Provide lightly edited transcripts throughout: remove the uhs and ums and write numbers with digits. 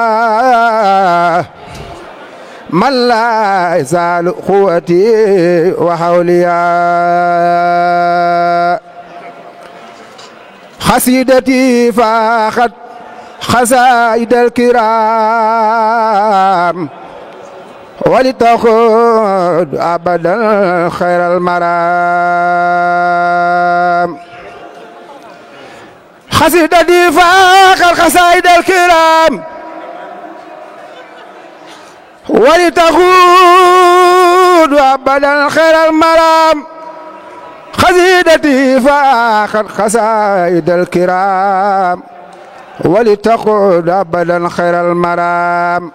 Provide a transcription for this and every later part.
والأولياء من لا يزال قوتي وحولي خسيدتي فاخت خسائد الكرام ولتخذ أبدا خير المرام خسيدتي فاخر خسائد الكرام ولتخوض أبدا خير المرام خسيدتي فاخر خسائد الكرام ولتخوض أبدا خير المرام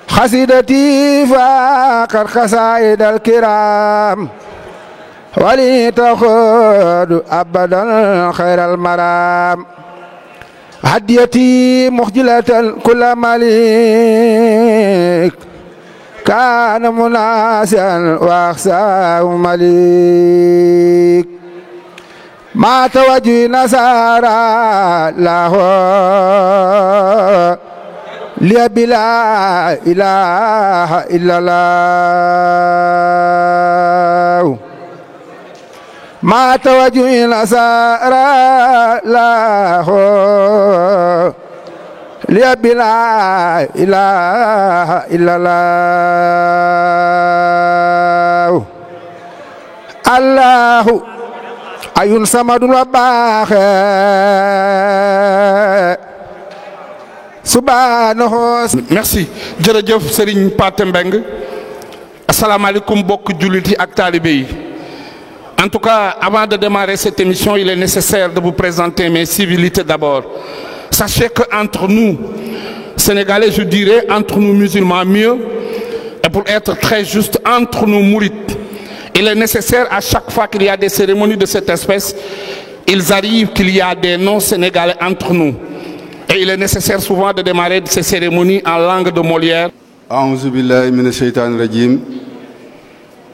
خسيدتي فاخر خسائد الكرام ولتخوض أبدا خير المرام هديتي مخجلة كل مليك كان مناسيا وأخساه مليك ما توجه نصارى له لي بلا إله إلا الله ما توجه نصارى له لي بلا إله إلا الله الله أي صمد وباخ subhanahu. Merci jërëjëf Serigne Pathé Mbengue asalaamaaleykum mbokk jullit yi ak taalibe yi. En tout cas, avant de démarrer cette émission, il est nécessaire de vous présenter mes civilités d'abord. Sachez qu'entre nous, Sénégalais, je dirais, entre nous musulmans mieux, et pour être très juste, entre nous mourites, il est nécessaire à chaque fois qu'il y a des cérémonies de cette espèce, il arrive qu'il y a des non-Sénégalais entre nous. Et il est nécessaire souvent de démarrer ces cérémonies en langue de Molière. A'udhu billahi minash shaitanir rajim.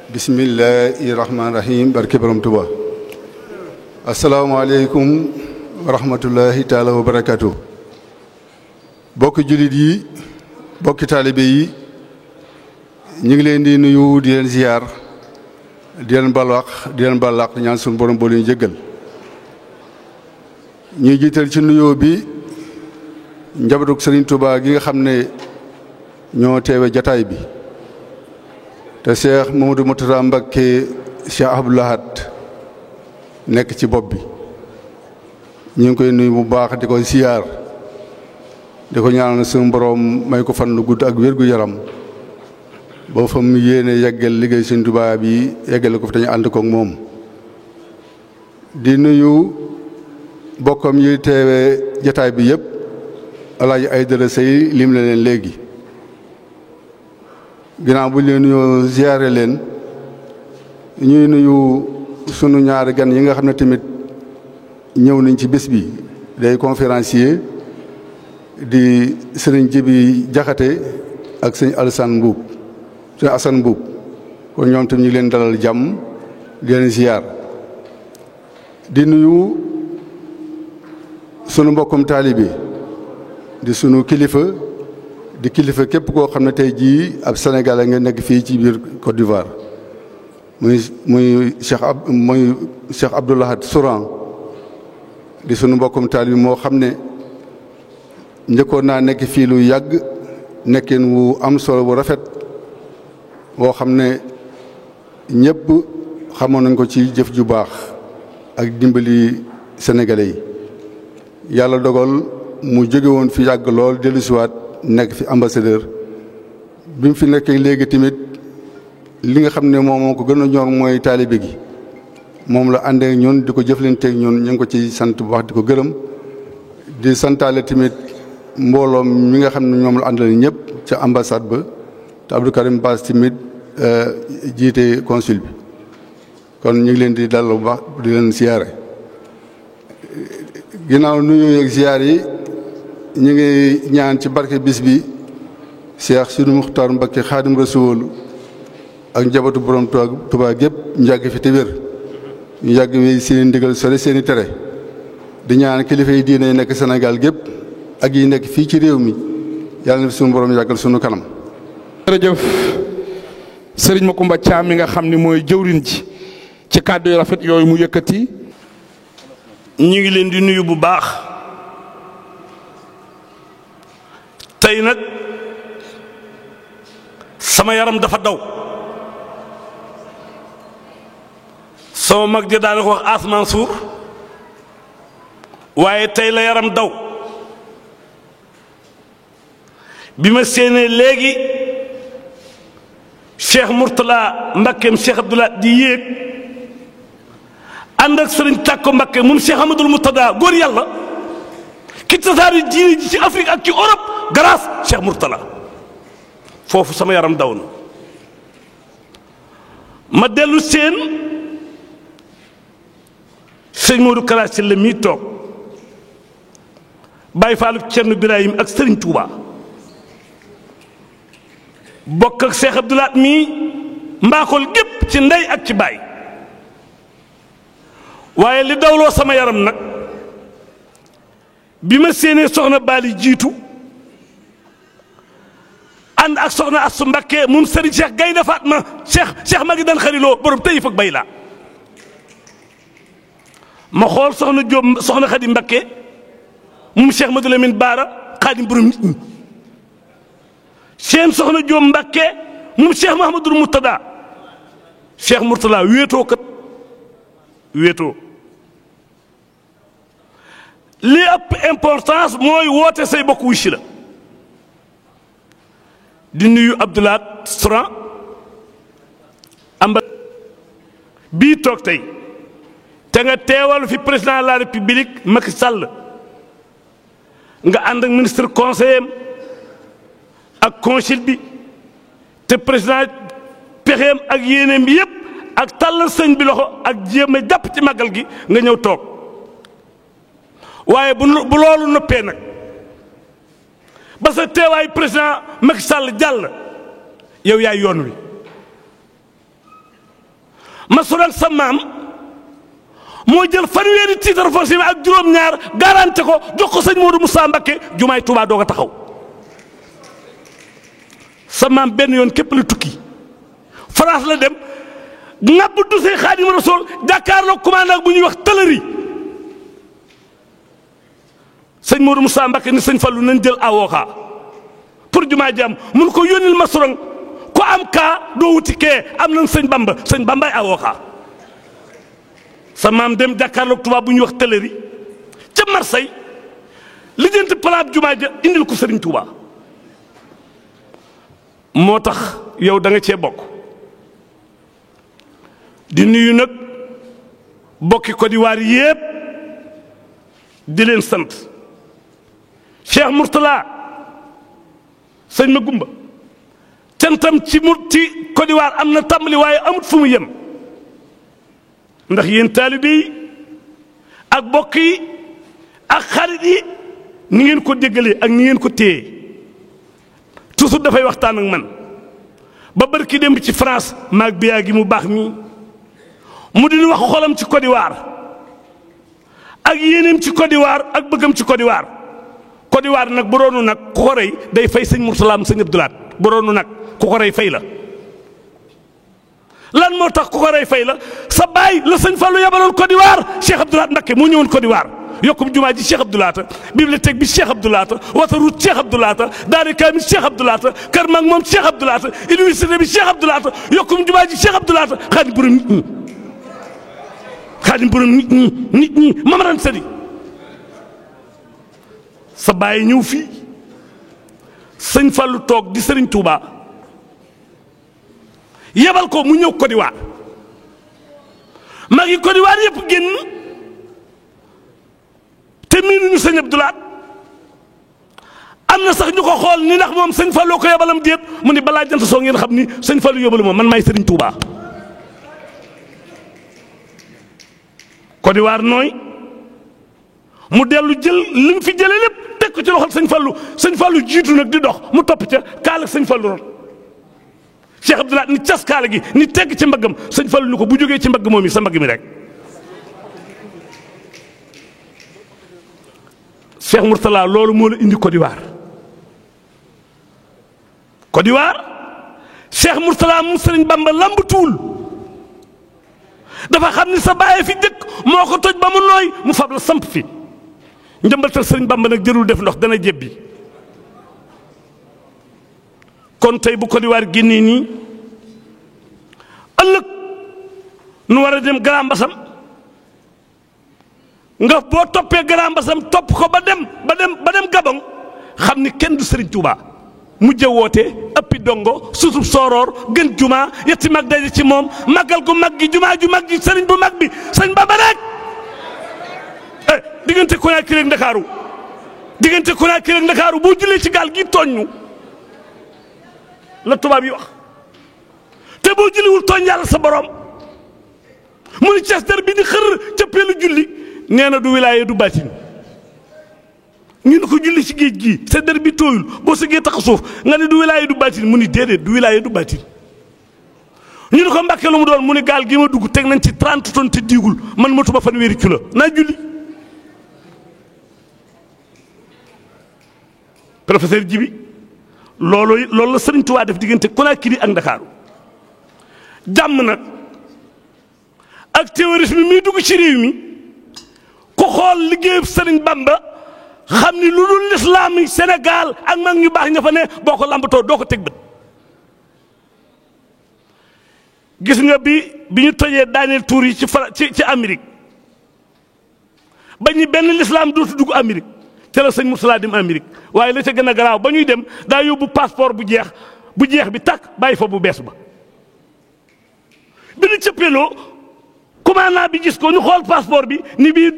Bismillahi rahmani rahim. Barke Borom Touba. Assalamu alaikum wa rahmatullahi ta'ala wa barakatuh. Bokk julit yi, bokk talibé yi, ñi ngi leen di nuyu di leen ziar, di leen balwax, di leen balaq, di ñaan suñu borom bo leen jéggal. Ñi jiital ci nuyoo bi njabootu Serigne Touba gi nga xam ne ñoo teewe jataay bi te Cheikh Mamadou Mourtada Mbacké Cheikh Abdoul Ahad nekk ci bopp bi ñu ngi koy nuyu bu baax di ko siyaar di ko ñaanal suñu borom may ko fan lu gudd ak wér gu yaram boo fa mu yéene yeggal liggéey Serigne Touba bi yeggale ko fi dañu ànd ko ak moom di nuyu bokkam yi teewe jataay bi yëpp Alaaji Aydara Sey lim la leen léegi ginnaaw bu ñu leen nuyoo ziyaare leen ñuy nuyu sunu ñaari gan yi nga xam ne tamit ñëw nañ ci bés bi day conférencier di sëriñ Jibi Jaxate ak sëñ Alassane Mbuub sëñ Assane Mbuub kon ñoom tam ñu leen dalal jàmm di leen ziyaar di nuyu sunu mbokkum taalibe di sunu kilifa di kilifa képp koo xam ne tey jii ab Sénégalais nga nekk fii ci biir Côte d'Ivoire muy Cheikh Abdoul Ahad Souran di sunu mbokkum taalibe moo xam ne njëkkoon naa nekk fii lu yàgg nekkin wu am solo bu rafet boo xam ne ñëpp xamoon nañ ko ci jëf ju baax ak dimbali sénégalais yi yàlla dogal mu jóge woon fi yàgg lool dellusiwaat nekk fi ambassadeur bi mu fi nekkee léegi tamit li nga xam ne moom moo ko gën a ñor mooy taalibe gi moom la àndee ñun di ko jëflanteeg ñun ñu ngi ko ci sant bu baax di ko gërëm di santaale tamit mbooloom mi nga xam ne ñoom la àndal ñëpp ca ambassade ba te Abdou Karim Bass tamit jiite consul bi kon ñu ngi leen di dal bu baax di leen siyaare ginnaaw nuyu ak ziyaar yi ñu ngi ñaan ci barke bis bi Cheikh Sidi Muxtaar Mbakke Xaadim Rasuul ak njabootu borom Tuubaa gépp ñu yàgg fi te wér ñu yàgg wi seen ndigal sori seen i tere di ñaan kilifa yi diine yi nekk Sénégal gépp ak yi nekk fii ci réew mi yàlla na fi suñu borom yàggal suñu kanam. jërëjëf Serigne Macoumba Thiam mi nga xam ni mooy jëwriñ ji ci kàddu yu rafet yooyu mu yëkkati. ñu ngi leen di nuyu bu baax tey nag sama yaram dafa daw sama mag ja daana ko wax Asmaan Suur waaye tey la yaram daw bi ma séenee léegi Cheikh Mourtala Mbakkeem Cheikh Abdoulaye di yéeg ànd ak sëriñ Tàkko Mbakke moom Cheikh Amadou Moutada góor yàlla ki tasaare diine ji ci Afrique ak ci Europe grâce Cheikh Mourtala foofu sama yaram daw na ma dellu seen sëñ Modou Kara Sylla mii toog Baye Fallou Cerno Birahim ak sëriñ Touba bokk ak Cheikh Abdoulaye mii mbaaxool gépp ci ndey ak ci baay waaye li dawloo sama yaram nag bi ma séenee soxna Bali jiitu ànd ak soxna Assu Mbakke moom Serigne Cheikh Gaynde Fatma Cheikh Magi dan xariloo borom Taïf ak Bayla ma xool soxna Jóob soxna Xadi Mbakke moom Cheikh Madou Lamine Baara Xaadim borom nit ñi seen soxna Jóob Mbakke moom Cheikh Mahamadou Moutada Cheikh Mourtala wéetoo kat wéetoo li ëpp importance mooy woote say bokk wuy la di nuyu Abdoulaye Souran amba bii toog tey te nga teewal fi président de la république Macky Sall nga ànd ak ministre conseiller ak consul bi te président pexeem ak yéeneem bi yëpp ak tàllal sëñ bi loxo ak jéem a jàpp ci màggal gi nga ñëw toog waaye bu loolu noppee nag ba sa teewaay président Macky Sall jàll yow yaay yoon wi ma suran sa maam moo jël fanweeri titre foncier ak juróom-ñaar garanté ko jox ko sëñ Modou Moussa Mbacké jumaay Touba doog a taxaw sa maam benn yoon képp la tukki France la dem ŋàbb du say Xaadimu Rasuul jàkkaarloo commandant bu ñuy wax tëlëri sëñ Modou Moussa Mbacké ni sëñ Fallou nañ jël avocat pour jumaa ji am mun ko yónnil ma sorong ko am kaa doo wuti kee am nañ sëñ Bambaay avocat sa maam dem jàkkaarloog tubaab bu ñuy wax tëlëri ca Marseille lijjanti palaab jumaa ja indil ko Sëriñ Tuuba moo tax yow da nga cee bokk di nuyu nag bokki Côte d'Ivoire yépp di leen sant Cheikh Mourtala sëñ ma gumba cantam ci Côte d'Ivoire am na tàmbali waaye amut fu mu yem ndax yéen taalibe yi ak bokk yi ak xarit yi ni ngeen ko déggalee ak ni ngeen ko téye toujours dafay waxtaan ak man ba barki dem ci France maag biyaa gi mu baax mii mu di wax xolam ci Côte d'Ivoire ak yéeneem ci Côte d'Ivoire ak bëggam ci Côte d'Ivoire Côte d'Ivoire nag bu doonu nag ku ko rey day fay sëñ Mourtala sëñ Abdoulaat bu doonu nag ku ko rey fay la lan moo tax ku ko rey fay la sa baay la sëñ Fallou yabaloon Côte d'Ivoire Cheikh Abdoulaat Mbacké moo ñëwoon Côte d'Ivoire yokkum jumaa ji Cheikh Abdoulaata bibliothèque bi Cheikh Abdoulaata Waterroute Cheikh Abdoulaata daara kaamil Cheikh Abdoulaata kër mag moom Cheikh Abdoulaata université bi Cheikh Abdoulaata yokkum jumaa ji Cheikh Abdoulaata xaadi borom nit ñi Xaadim borom nit ñi mamaran sëri sa bàyyi ñëw fii sëñ Fallou toog di Sëriñ Touba yebal ko mu ñëw Côte d'Ivoire mag yi Côte d'Ivoire yëpp génn te miinuñu sëñ Abdoulaat am na sax ñu ko xool ni ndax moom sëñ Fallou ko yebalam déet mu ni balaa jant soo ngeen xam ni sëñ Fallou yebalu moom man maay Sëriñ Touba. Côte d'Ivoire nooy mu dellu jël li mu fi jëlee lépp teg ko ci loxol sëñ Fallou jiitu nag di dox mu topp ca kaala ak sëñ Fallou ron Cheikh Abdoulaye ni cas kaala gi ni tegg ci mbaggam sëñ Fallou ni ko bu jógee ci mbagg moom yi sa mbagg mi rek. Cheikh Mourtala loolu moo la indi Côte d'Ivoire Côte d'Ivoire Cheikh Mourtala mu Sëriñ Bamba lambatuwul dafa xam ni sa bàyyi fi dëkk moo ko toj ba mu nooy mu fab la samp fi njëmbatal Sëriñ Bamba nag jërul def ndox dana jébbi kon tey bu Côte d'Ivoire génnee nii ëllëg nu war a dem Grand Bassam nga boo toppee Grand Bassam topp ko ba dem Gabon xam ni kenn du Sëriñ Touba mujje woote ëppi dongo susub sooroor gën juma yetti mag daje ci moom màggal gu mag gi juma ju mag gi sëriñ bu mag bi sëñ Bamba rek diggante Conakry ak Ndakaaru diggante Conakry ak Ndakaaru boo jullee ci gaal gi tooñ ñu la tubaab yi wax te boo julliwul tooñ yàlla sa borom mu ni ces der bi di xër cëppeelu julli nee na du wilaaye du baatin ñu ne ko julli ci géej gii sa der bi tooyul boo sëggee tax suuf nga ne du wilaaye du baatin mu ni déedéet du wilaaye du baatin ñu ne ko Mbàkke lu mu doon mu ni gaal gi ma dugg teg nañ ci 30 tonnes te diigul man matuma fanweeri kilo naa julli professeur Djibi loolu la Sëriñ Tuubaa def diggante Conakry ak Ndakaaru jàmm nag ak terrorisme mi dugg ci réew mi ku xool liggéeyub Sëriñ Bamba xam ni lu dul lislaam yi Sénégal ak mag ñu baax ña fa ne boo ko lambatoo doo ko teg bët gis nga bi ñu tojee daaneel tuur yi ci Amérique ba ñu benn lislaam dootu dugg Amérique ca la sëñ Mourtala dem Amérique waaye la ca gën a garaaw ba ñuy dem daa yóbbu passeport bu jeex bi tàkk bàyyi fa bu bees ba bi ñu cëppeeloo commandant bi gis ko ñu xool passeport bi ni bii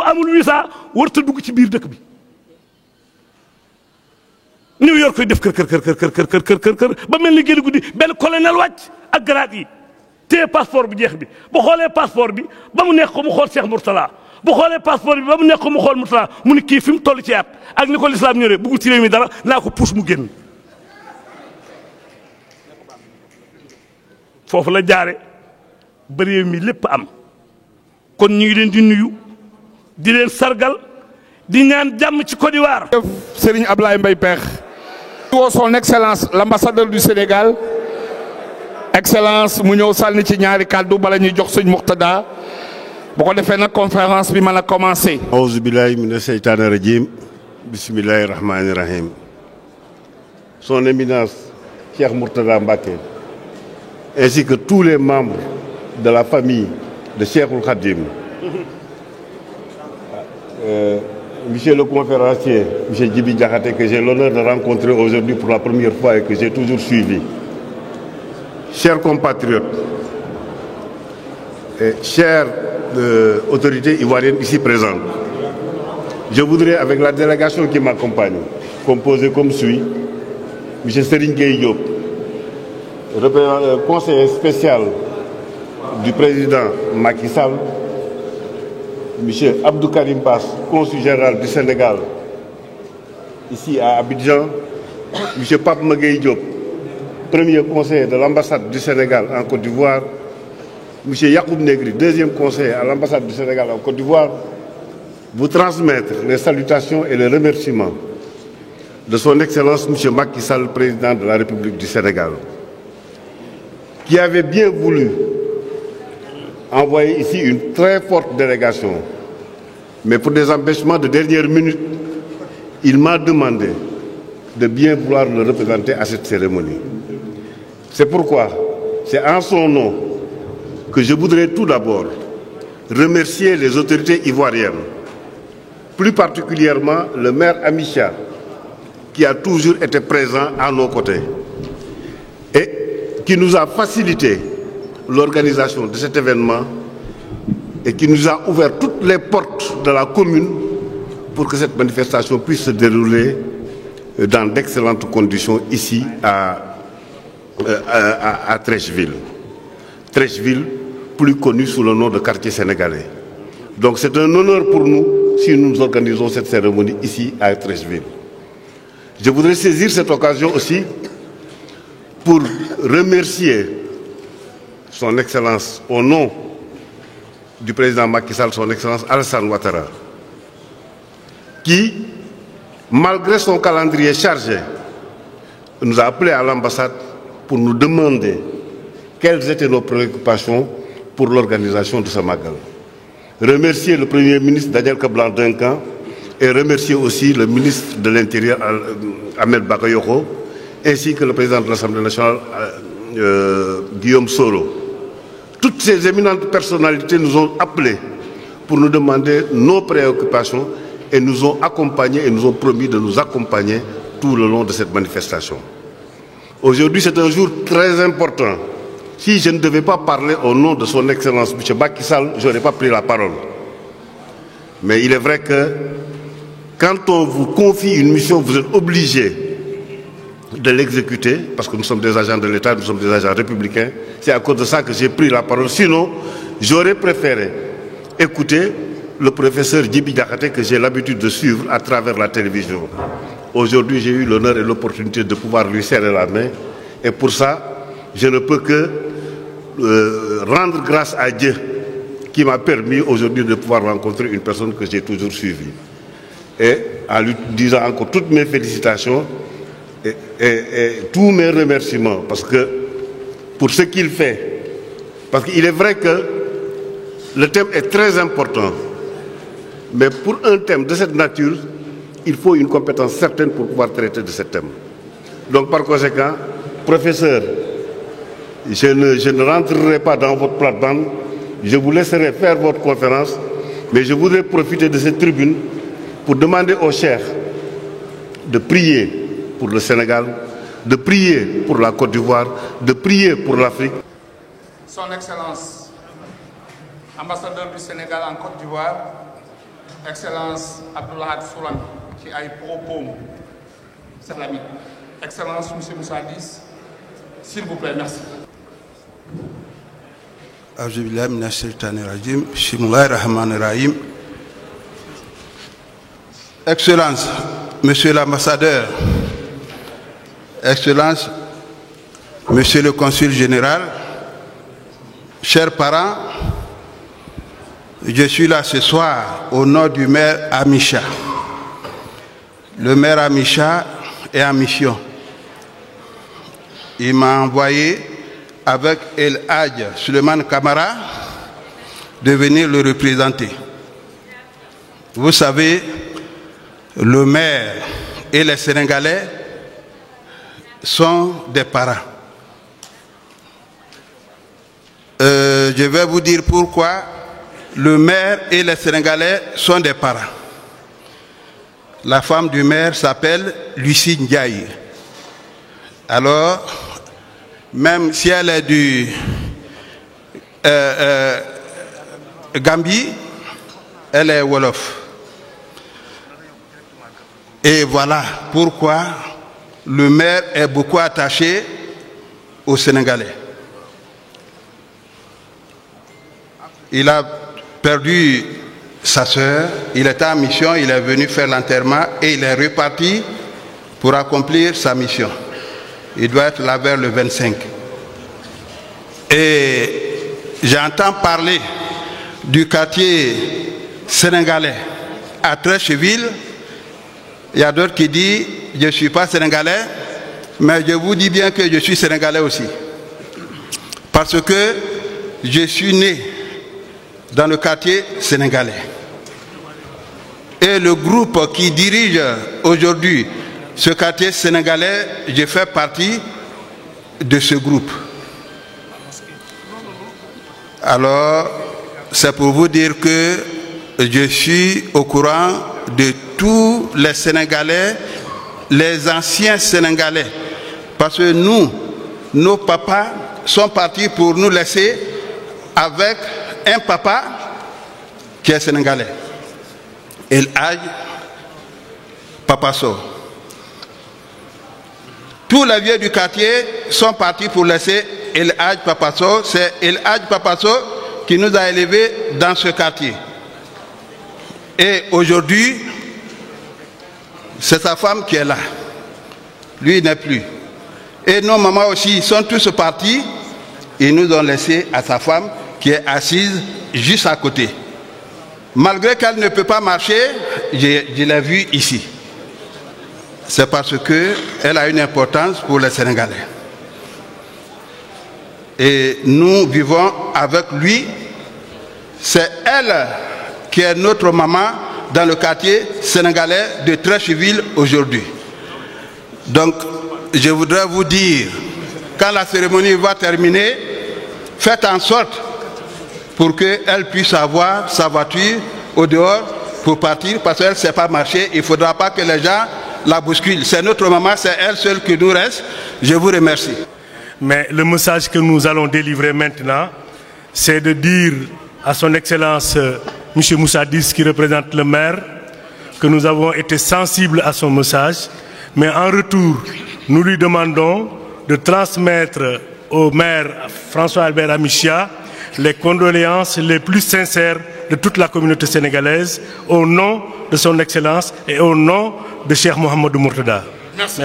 amul visa warut a dugg ci biir dëkk bi New York koy def kër ba mel ni génn guddi benn colonel wàcc ak grade yi téye passeport bu jeex bi bu xoolee passeport bi ba mu nekk ko mu xool Cheikh Mourtala bu xoolee passeport bi ba mu nekk ko mu xool Mourtala mu ni kii fi mu toll ci at ak ni ko lislaam ñoree bëggul ci réew mi dara naa ko pousse mu génn foofu la jaare ba réew mi lépp am kon ñu ngi leen di nuyu di leen sargal di ñaan jàmm ci Côte d'Ivoire. Serigne Ablaye Mbaye Pekh. son excellence l'ambassadeur du Sénégal excellence mu ñëw sànni ci ñaari kàddu bala ñuy jox sëñ Muqtada bu ko defee nag conférence bi mën a commencé. auzu billahi mina sheytaani rajim bismillahi rahmani rahim. Son éminence Cheikh Mourtada Mbacké ainsi que tous les membres de la famille de Cheikhoul Khadim, monsieur le conférencier, monsieur Djibi Diakhaté, que j'ai l'honneur de rencontrer aujourd'hui pour la première fois et que j'ai toujours suivi, chers compatriotes et chères autorités ivoiriennes ici présentes, je voudrais, avec la délégation qui m'accompagne, composée comme suit: monsieur Serigne Gueye Diop, conseiller spécial du président Macky Sall, monsieur Abdou Karim Bass, consul général du Sénégal ici à Abidjan, monsieur Pape Magueye Diop, premier conseiller de l'ambassade du Sénégal en Côte d'Ivoire, monsieur Yacoub Negri, deuxième conseiller à l'ambassade du Sénégal en Côte d'Ivoire, vous transmettre les salutations et les remerciements de son Excellence monsieur Macky Sall, président de la République du Sénégal, qui avait bien voulu envoyer ici une très forte délégation. Mais pour des empêchements de dernière minute, il m'a demandé de bien vouloir le représenter à cette cérémonie. C'est pourquoi, c'est en son nom que je voudrais tout d'abord remercier les autorités ivoiriennes, plus particulièrement le maire Amicha, qui a toujours été présent à nos côtés et qui nous a facilité l'organisation de cet événement et qui nous a ouvert toutes les portes de la commune pour que cette manifestation puisse se dérouler dans d'excellentes conditions ici à Treichville. Treichville, plus connu sous le nom de quartier sénégalais. Donc c'est un honneur pour nous si nous organisons cette cérémonie ici à Treichville. Je voudrais saisir cette occasion aussi pour remercier son Excellence, au nom du président Macky Sall, son Excellence Alassane Ouattara, qui, malgré son calendrier chargé, nous a appelés à l'ambassade pour nous demander quelles étaient nos préoccupations pour l'organisation de ce Magal. Remercier le Premier ministre Daniel Kablan-Duncan et remercier aussi le ministre de l'Intérieur Ahmed Bakayoko ainsi que le président de l'Assemblée nationale Guillaume Soro. Toutes ces éminentes personnalités nous ont appelés pour nous demander nos préoccupations et nous ont accompagnés et nous ont promis de nous accompagner tout le long de cette manifestation. Aujourd'hui, c'est un jour très important. Si je ne devais pas parler au nom de son Excellence M. Macky Sall, je n'aurais pas pris la parole. Mais il est vrai que quand on vous confie une mission, vous êtes obligé de l'exécuter, parce que nous sommes des agents de l'État, nous sommes des agents républicains. C'est à cause de ça que j'ai pris la parole. Sinon, j'aurais préféré écouter le professeur Djibi Diakhaté que j'ai l'habitude de suivre à travers la télévision. Aujourd'hui, j'ai eu l'honneur et l'opportunité de pouvoir lui serrer la main. Et pour ça, je ne peux que rendre grâce à Dieu qui m'a permis aujourd'hui de pouvoir rencontrer une personne que j'ai toujours suivie. Et en lui disant encore toutes mes félicitations et tous mes remerciements, parce que pour ce qu'il fait, parce qu'il est vrai que le thème est très important, mais pour un thème de cette nature, il faut une compétence certaine pour pouvoir traiter de ce thème. Donc par conséquent, professeur, je ne rentrerai pas dans votre plate-bande, je vous laisserai faire votre conférence, mais je voudrais profiter de cette tribune pour demander aux chefs de prier pour le Sénégal, de prier pour la Côte d'Ivoire, de prier pour l'Afrique. Son Excellence, ambassadeur du Sénégal en Côte d'Ivoire, Excellence Abdoulahad Souran, qui a eu propos, c'est l'ami. Excellence M. Moussa Dis, s'il vous plaît, merci. Excellence, Monsieur l'ambassadeur, Excellence, Monsieur le consul général, chers parents, je suis là ce soir au nom du maire Amicha. Le maire Amicha est en mission. Il m'a envoyé avec El Hadj Suleiman Kamara de venir le représenter. Vous savez, le maire et les Sénégalais sont des parents. Je vais vous dire pourquoi le maire et les Sénégalais sont des parents. La femme du maire s'appelle Lucie Ndiaye. Alors, même si elle est du Gambie, elle est Wolof. Et voilà pourquoi le maire est beaucoup attaché aux Sénégalais. Il a perdu sa sœur, il était en mission, il est venu faire l'enterrement et il est reparti pour accomplir sa mission. Il doit être là vers le 25. Et j'entends parler du quartier sénégalais à Treichville. Il y a d'autres qui disent, je ne suis pas sénégalais, mais je vous dis bien que je suis sénégalais aussi. Parce que je suis né dans le quartier sénégalais. Et le groupe qui dirige aujourd'hui ce quartier sénégalais, je fais partie de ce groupe. Alors, c'est pour vous dire que je suis au courant de tous les Sénégalais, les anciens Sénégalais. Parce que nos papas sont partis pour nous laisser avec un papa qui est sénégalais. El Hadj Papa Sow. Tous les vieux du quartier sont partis pour laisser El Hadj Papa Sow. C'est El Hadj Papa Sow qui nous a élevés dans ce quartier. Et aujourd'hui, c'est sa femme qui est là. Lui n'est plus. Et nos mamans aussi sont tous partis. Ils nous ont laissé à sa femme qui est assise juste à côté. Malgré qu'elle ne peut pas marcher, je l'ai vue ici. C'est parce qu'elle a une importance pour les Sénégalais. Et nous vivons avec lui. C'est elle qui est notre maman dans le quartier sénégalais de Treichville aujourd'hui. Donc, je voudrais vous dire, quand la cérémonie va terminer, faites en sorte pour qu'elle puisse avoir sa voiture au dehors pour partir, parce qu'elle ne sait pas marcher. Il ne faudra pas que les gens la bousculent. C'est notre maman, c'est elle seule qui nous reste. Je vous remercie. Mais le message que nous allons délivrer maintenant, c'est de dire à son Excellence M. Moussa Diss, qui représente le maire, que nous avons été sensibles à son message, mais en retour, nous lui demandons de transmettre au maire François-Albert Amichia les condoléances les plus sincères de toute la communauté sénégalaise au nom de son Excellence et au nom de Cheikh Mouhamadou Mourtada. Merci.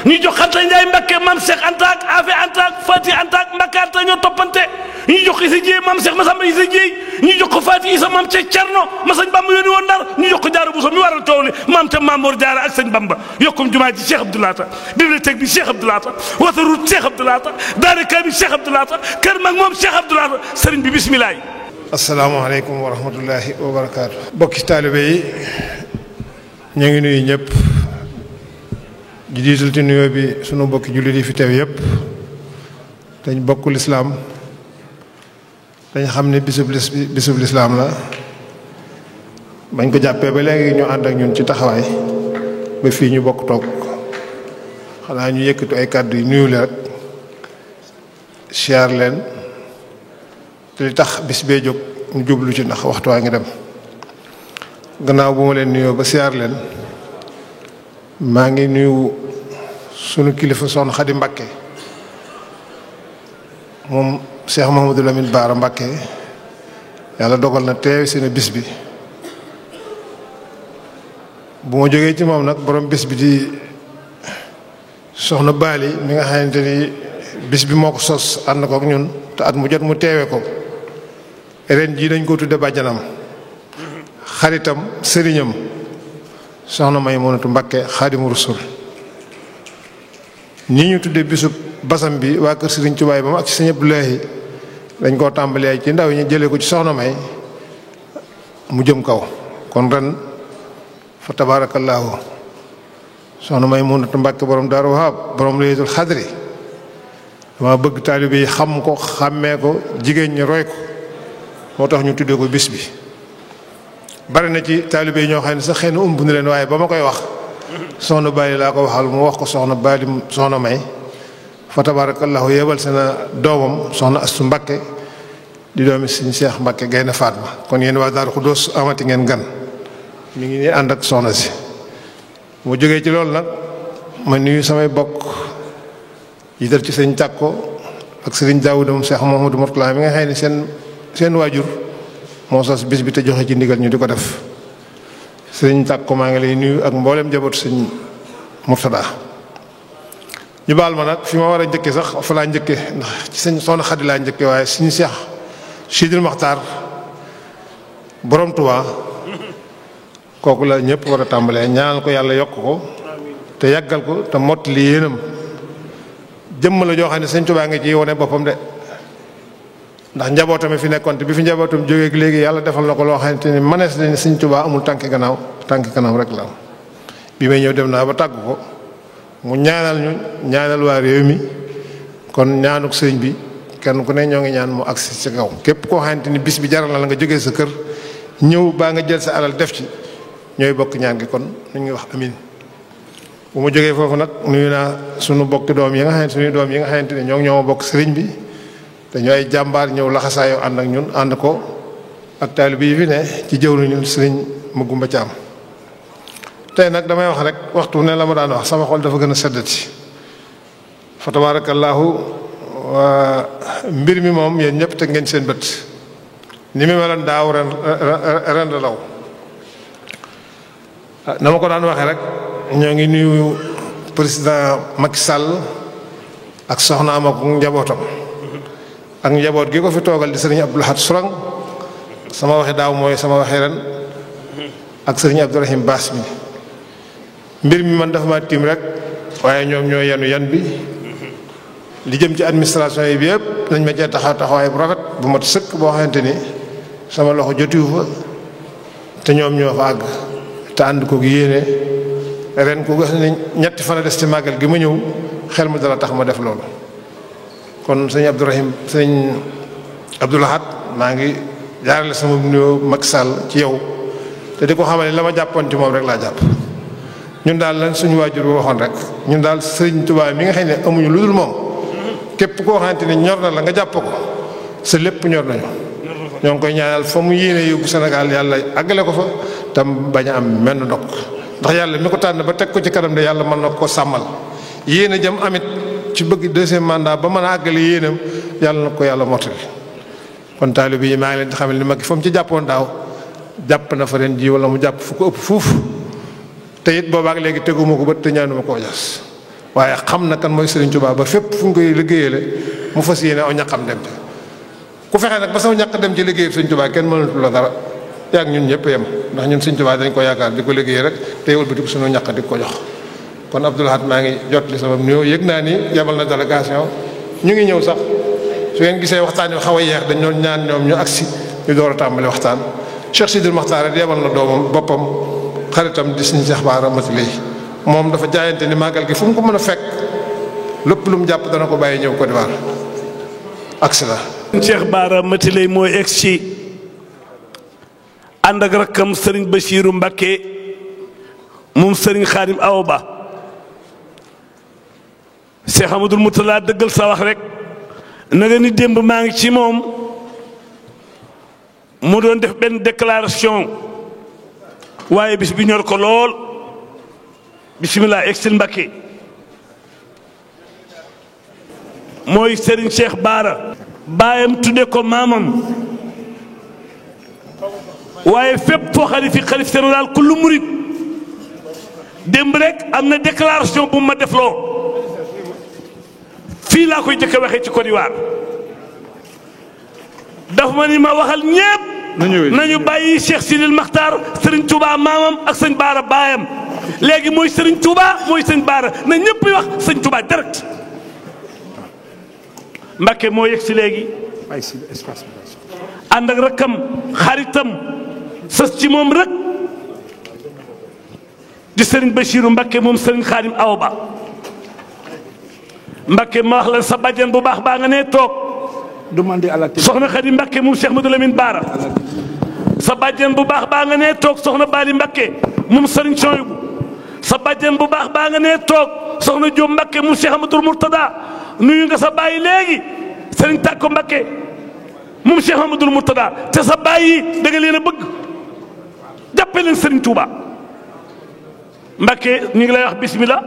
ñu jox Anta Ndiaye Mbacké Mame Cheikh Anta ak Afe Anta ak Fati Anta ak Mbacké Anta ñoo toppante ñu jox ko Issa Dieye Mame Cheikh Massamba Issa Dieye ñu jox ko Fati Issa Mame Cheikh Thierno ma sëñ Bamba yónni woon Ndar ñu jox ko Diarra Bousso mi waral coow li maam te Mamour Diarra ak sëñ Bamba yokkum jumaa ji Cheikh Abdou Lahad bibliothèque bi Cheikh Abdou Lahad watarut Cheikh Abdou Lahad daara ka bi Cheikh Abdou Lahad kër mag moom Cheikh Abdou Lahad sëriñ bi bisimilah. asalaamaaleykum wa rahmatullahi wa barakaatu. bokki taalibe yi ñu ngi nuyu ñëpp. di jiital ci nuyoo bi sunu mbokki jullit yi fi teew yëpp dañ bokk lislaam dañ xam ne bisub lislaam la bañ ko jàppee ba léegi ñu ànd ak ñun ci taxawaay ba fii ñu bokk toog xanaa ñu yëkkatu ay kàddu yu nuyu leen rek siyaar leen te li tax bis bee jóg ñu jublu ci ndax waxtu waa ngi dem gannaaw bu ma leen nuyoo ba siyaar leen maa ngi nuyu sunu kilifa soxna Xadi Mbakke moom Cheikh Mouhamadou Lamine Bara Mbakke yàlla dogal na teew seen bis bi bu ma jógee ci moom nag borom bis bi di soxna Baali mi nga xamante ni bis bi moo ko sos ànd ko ak ñun te at mu jot mu teewe ko ren jii dañ ko tudde bàjjanam xaritam sëriñam soxna Maymunatu Mbakke Xaadimu Rasuul ñi ñu tuddee bisub basam bi waa kër Sëriñ Tuubaa ba mu ak ci Sëriñ Abdoulahi dañ koo tàmbalee ci ndaw ñi jëlee ko ci soxna May mu jëm kaw kon ren fa tabaarakallaahu soxna Maymunatu Mbakke borom Daaru Wahab borom Laylatul Xadri dama bëgg taalibe yi xam ko xàmmee ko jigéen ñi roy ko moo tax ñu tuddee ko bis bi bari na ci taalibe yi ñoo xam ne sax xëy na umb na leen waaye ba ma koy wax soxna Baali laa ko waxal mu wax ko soxna Baali soxna May fa tabarakallahu yebal seen doomam soxna Astu Mbakke di doomi Sëriñ Seex Mbakke Gaynde Fatma kon yéen waa Daaru Xuddoos amati ngeen gan mi ngi nii ànd ak soxna si mu jógee ci loolu nag ma nuyu samay bokk jiital ci sëriñ Tàkko ak sëriñ Daawuda moom Seex Mouhamadou Mourtala mi nga xam ne seen waajur moo sos bis bi te joxe ci ndigal ñu di ko def sëriñ Tàkko maa ngi lay nuyu ak mboolem njabootu sëriñ Mourtada ñu baal ma nag fi ma war a njëkke sax fa laa njëkke ndax ci sëñ soxna Xadi laa njëkke waaye suñu Seex Sidil Maxtaar borom Tuubaa kooku la ñëpp war a tàmbalee ñaanal ko yàlla yokk ko te yàggal ko te mottali yéenam jëmm la joo xam ne sëñ Tuubaa ngi ci wone boppam de ndax njabootam fi nekkoon te bi fi njabootam jógee léegi yàlla defal na ko loo xamante ni manees nañ sëñ Tuubaa amul tànki kanam rek la am bi may ñëw dem naa ba tàgg ko mu ñaanal ñu ñaanal waa réew mi kon ñaanuk sëriñ bi kenn ku ne ñoo ngi ñaan mu agsi ci kaw képp koo xamante ni bis bi jaral na la nga jógee sa kër ñëw baa nga jël sa alal def ci ñooy bokk ñaan gi kon ñu ngi wax amin bu ma jógee foofu nag nuyu naa sunu bokki doom yi nga xamante suñuy doom yi nga xamante ne ñoo bokk sëriñ bi te ñoo ay jàmbaar ñëw laxasaayoo ànd ak ñun ànd ko ak taalibe yi fi ne ci jëwriñu sëriñ Magumba Caam tey nag damay wax rek waxtu ne la ma daan wax sama xol dafa gën a seddati fa tabaarakallaahu mbir mi moom yéen ñëpp teg ngeen seen bët ni mu meloon daaw ren la law na ma ko daan waxee rek ñoo ngi nuyu président Macky Sall ak soxnaam ak njabootam ak njaboot gi ko fi toogal di sëriñ Abdou Lahad Sourang sama waxi daaw mooy sama waxi ren ak sëriñ Abdourahim Baas mi mbir mi man dafa ma tiim rek waaye ñoom ñoo yenu yan bi li jëm ci administration yi bi yëpp dañ ma cee taxawaay bu rafet bu mat sëkk boo xamante ni sama loxo jotiwu fa te ñoom ñoo fa àgg te ànd ko gi yéene ren ku gis ne ñetti fan a des ci màggal gi ma ñëw xel mu dara tax ma def loolu kon sëñ Abdou Lahad maa ngi jaarale sama nuyoo Macky Sall ci yow te di ko xamal ne la ma jàppoon ci moom rek laa jàpp ñun daal lan suñu waajur bu waxoon rek ñun daal sëriñ Tuubaa mi nga xam ne amuñu lu dul moom képp koo xamante ni ñor na la nga jàpp ko sa lépp ñor nañu ñoo ngi koy ñaanal fa mu yéene yóbbu Sénégal yàlla àggale ko fa tam bañ a am menn ndokk ndax yàlla mi ko tànn ba teg ko ci kanam de yàlla mën na ko sàmmal yéene jëm amit ci bëgg deuxième mandat ba mën a àggale yéenam yàlla na ko yàlla mottali kon taalibe yi maa ngi leen di xamal ni mag fa mu ci jàppoon daaw jàpp na fa ren ji wala mu jàpp fu ko ëpp fuuf te it boobaak léegi teguma ko bët te ñaanuma koo jas waaye xam na kan mooy Serigne Touba ba fépp fu ñu koy liggéeyale mu fas yéene aw ñaqam dem ca ku fexe nag ba saw ñaq dem ci liggéey Serigne Touba kenn mënatu la dara yaag ñun ñëpp yem ndax ñun Serigne Touba dañ ko yaakaar di ko liggéey rek te wëlbati ko sunu ñaq di ko jox kon Abdou Lahad maa ngi jot li sama nuyoo yëg naa ni yebal na délégation ñu ngi ñëw sax su ngeen gisee waxtaan wi xaw a yeex dañ doon ñaan ñoom ñu agsi ñu door a tàmbali waxtaan Cheikh Sidil Mokhtar rek yebal na doomam boppam xaritam di suñu Cheikh Bara Matiley moom dafa jaayante ni màggal gi fu mu ko mën a fekk lépp lu mu jàpp dana ko bàyyi ñëw Côte d'Ivoire agsi la Cheikh Bara Matiley mooy egg ci ànd ak rakkam Serigne Bachirou Mbacké moom Serigne Khadim Awa Ba Cheikh Amadou Moutala dëggal sa wax rek na nga ni démb maa ngi ci moom mu doon def benn déclaration waaye bis bi ñor ko lool bisimilah exil Mbacké mooy Serigne Cheikh Bara baayam tudde ko maamam waaye fépp foo xalif général kullu murid démb rek am na déclaration bu ma defloo fii laa koy jëkk a waxee ci Côte d'Ivoire dafa ma ni ma waxal ñépp nañu bàyyi Cheikh Sidil Mokhtar Serigne Touba maamam ak sëñ Bara baayam léegi mooy Serigne Touba mooy sëñ Bara na ñëpp wax sëñ Touba direct Mbacké moo yegg si léegi ànd ak rakkam xaritam sës ci moom rek di Serigne Bachirou Mbacké moom Serigne Khadim Awa Ba Mbacké ma wax la sa bàjjen bu baax baa nga ne toog soxna Khady Mbacké moom Cheikh Madou Lamine Bara sa bàjjen bu baax baa nga ne toog soxna Bali Mbacké moom Serigne Souhaïbou sa bàjjen bu baax baa nga ne toog soxna Diop Mbacké moom Cheikh Amadou Mourtada nuyu nga sa bàyyi léegi Serigne Takko Mbacké moom Cheikh Amadou Mourtada te sa bàyyi da nga leen a bëgg jàppe leen Serigne Touba Mbacké ñu ngi lay wax bismillah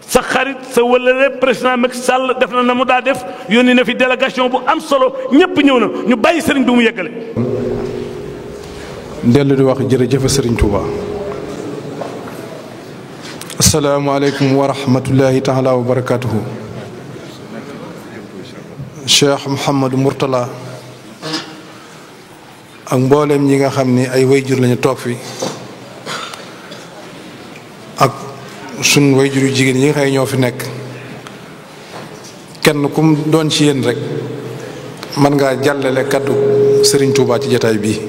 sa xarit sa wëllëre président Macky Sall def na mu daa def yónni na fi délégation bu am solo ñëpp ñëw na ñu bàyyi Serigne bi mu yeggale. dellu di wax jërëjëf Serigne Touba. asalaamaaleykum wa rahmatullahi taala wa barakaatuhu. Cheikh Mouhamadou Mourtala ak mboolem ñi nga xam ni ay wayjur lañu toog fi ak sun wayjur yu jigéen yi nga xam ne ñoo fi nekk kenn kum doon ci yéen rek mën ngaa jàllale kaddu Serigne Touba ci jataay bii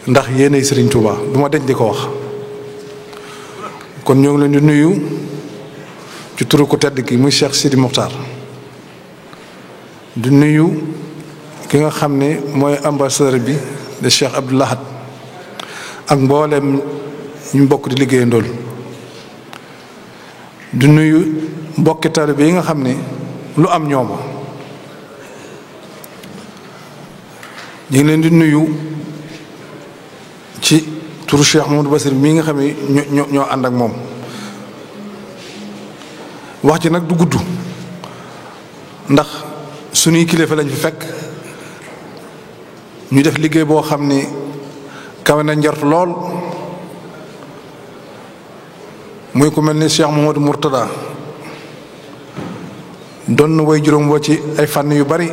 ndax yéenay Serigne Touba du ma deñ di ko wax kon ñoo ngi leen di nuyu ci turu ko tedd ki muy Cheikh Sidi Mokhtar di nuyu ki nga xam ne mooy ambassadeur bi de Cheikh Abdou Lahad ak mboolem ñu bokk di liggéeyandool di nuyu mbokki taalibe yi nga xam ne lu am ñooma ñu ngi leen di nuyu ci turu Cheikh Mamadou Bassir mii nga xam ne ñoo ànd ak moom wax ji nag du gudd ndax suñuy kilifa lañ fi fekk ñu def liggéey boo xam ni kawe na njort lool muy ku mel ni Cheikh Mamadou Mourtada doon na way juróom woo ci ay fànn yu bari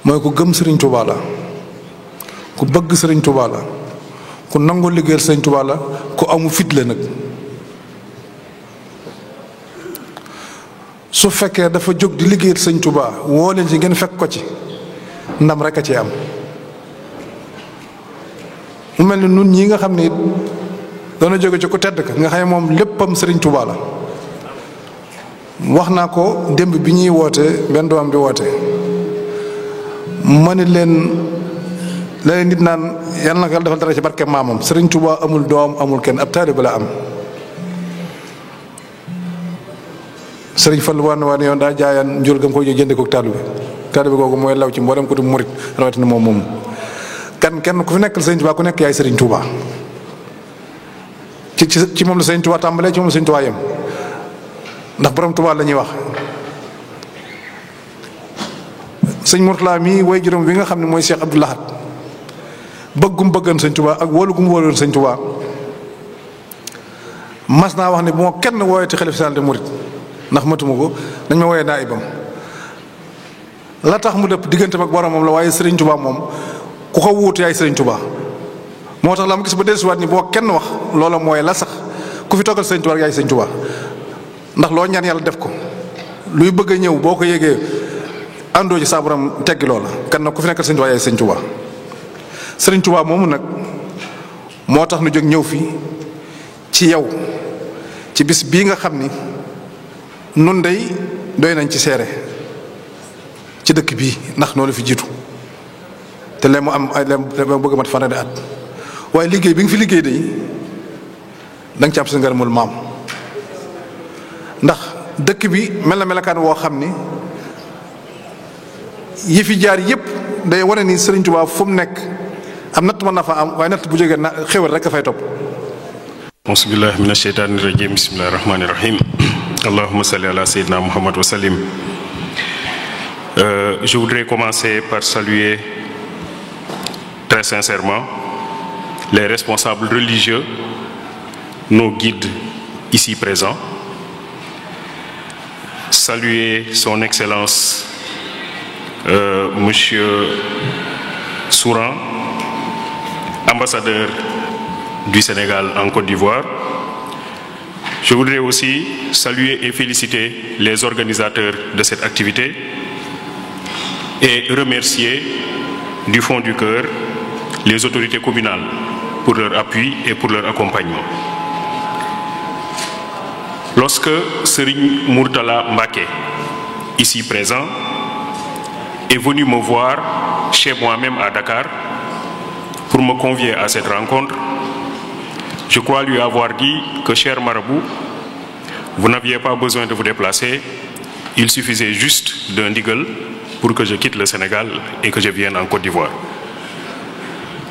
mooy ku gëm Sëriñ Tuubaa la ku bëgg Sëriñ Tuubaa la ku nangoo liggéeyal Sëriñ Tuubaa la ku amu fit la nag su fekkee dafa jóg di liggéeyal Sëriñ Tuubaa woo leen ci ngeen fekk ko ci ndam rek a ci am mu mel ni nun ñii nga xam ne doona jóge ci ku tedd ka nga xam ne moom léppam Sëriñ Tuubaa la wax naa ko démb bi ñuy woote benn doom di woote ma ne leen la nit naan yàlla na ko defal dara ci barke maamam Sëriñ Tuubaa amul doom amul kenn ab taalibe la am Sëriñ Fallu waan yoon daa jaayaan njur gam ko jënde ko taalibe googu mooy law ci mboolem ko du murit rawatina moom kenn ku fi nekkal Sëriñ Tuubaa ku nekk yaay Sëriñ Tuubaa ci moom la Sëriñ Tuubaa tàmbalee ci moom la Sëriñ Tuubaa yem ndax borom Tuubaa la ñuy wax sëñ Mourtala mii way juróom wi nga xam ne mooy Cheikh Abdou Lahad bëggum bëggan Sëriñ Tuubaa ak wóolu gum wóoloon Sëriñ Tuubaa mas naa wax ne bu ma kenn wooyee ci xalif général des mourides ndax matuma ko dañ ma wooyee naayibam la tax mu dëpp digganteem ak boromam la waaye Sëriñ Tuubaa moom ku ko wuutu yaay Sëriñ Tuubaa moo tax la ma gis ba dellusiwaat ni boo kenn wax loola mooy la sax ku fi toggal Sëriñ Tuubaa yaay Sëriñ Tuubaa ndax loo ñaan yàlla def ko luy bëgg a ñëw boo ko yégee àndoo ci saa borom teggi loola kan nag ku fi nekkal Sëriñ Tuubaa yaay Sëriñ Tuubaa Sëriñ Tuubaa moomu nag moo tax nu jóg ñëw fi ci yow ci bis bii nga xam ni nun dey doy nañ ci seere ci dëkk bii ndax noonu fi jiitu te lee mu am lee mu bëgg mat fanweeri at waaye liggéey bi nga fi liggéey day da nga ci am sa ngërëmul maam ndax dëkk bi mel na melakaan woo xam ni yi fi jaar yépp day wane ni Sëriñ Tuubaa fu mu nekk am natt mën na fa am waaye natt bu jógee na xéwal rek a fay topp. auzu billahi mina sheytaani rajim bismillahi rahmaani rahim allahumma salli ala sayyidina Muhammad wa sallim. Je voudrais commencer par saluer très sincèrement les responsables religieux, nos guides ici présents. Saluer son Excellence Monsieur Souran, ambassadeur du Sénégal en Côte d'Ivoire. Je voudrais aussi saluer et féliciter les organisateurs de cette activité et remercier du fond du cœur les autorités communales pour leur appui et pour leur accompagnement. Lorsque Serigne Mourtala Mbacké, ici présent, est venu me voir chez moi-même à Dakar pour me convier à cette rencontre, je crois lui avoir dit que, cher marabout, vous n'aviez pas besoin de vous déplacer, il suffisait juste d'un ndigal pour que je quitte le Sénégal et que je vienne en Côte d'Ivoire.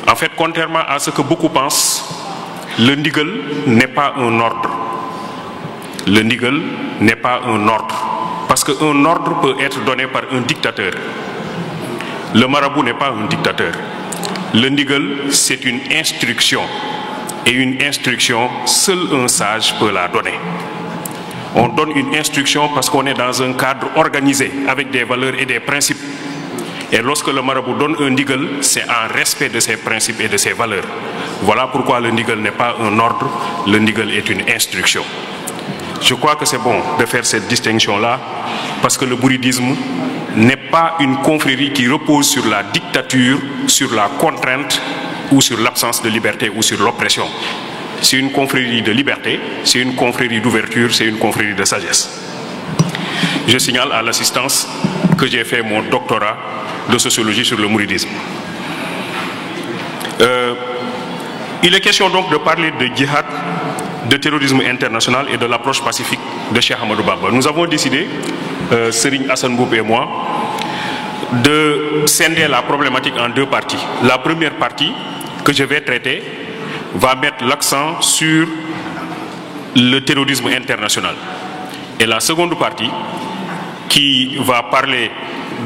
En fait, contrairement à ce que beaucoup pensent, le ndigal n'est pas un ordre. Le ndigal n'est pas un ordre. Parce qu'un ordre peut être donné par un dictateur. Le marabout n'est pas un dictateur. Le ndigal, c'est une instruction. Et une instruction, seul un sage peut la donner. On donne une instruction parce qu'on est dans un cadre organisé, avec des valeurs et des principes. Et lorsque le marabout donne un ndigal, c'est en respect de ses principes et de ses valeurs. Voilà pourquoi le ndigal n'est pas un ordre, le ndigal est une instruction. Je crois que c'est bon de faire cette distinction-là, parce que le mouridisme n'est pas une confrérie qui repose sur la dictature, sur la contrainte, ou sur l'absence de liberté, ou sur l'oppression. C'est une confrérie de liberté, c'est une confrérie d'ouverture, c'est une confrérie de sagesse. Je signale à l'assistance que j'ai fait mon doctorat de sociologie sur le mouridisme. Il est question donc de parler de djihad, de terrorisme international et de l'approche pacifique de Cheikh Ahmadou Bamba. Nous avons décidé, Serigne Assane Mboup et moi, de scinder la problématique en deux parties. La première partie que je vais traiter va mettre l'accent sur le terrorisme international. Et la seconde partie, qui va parler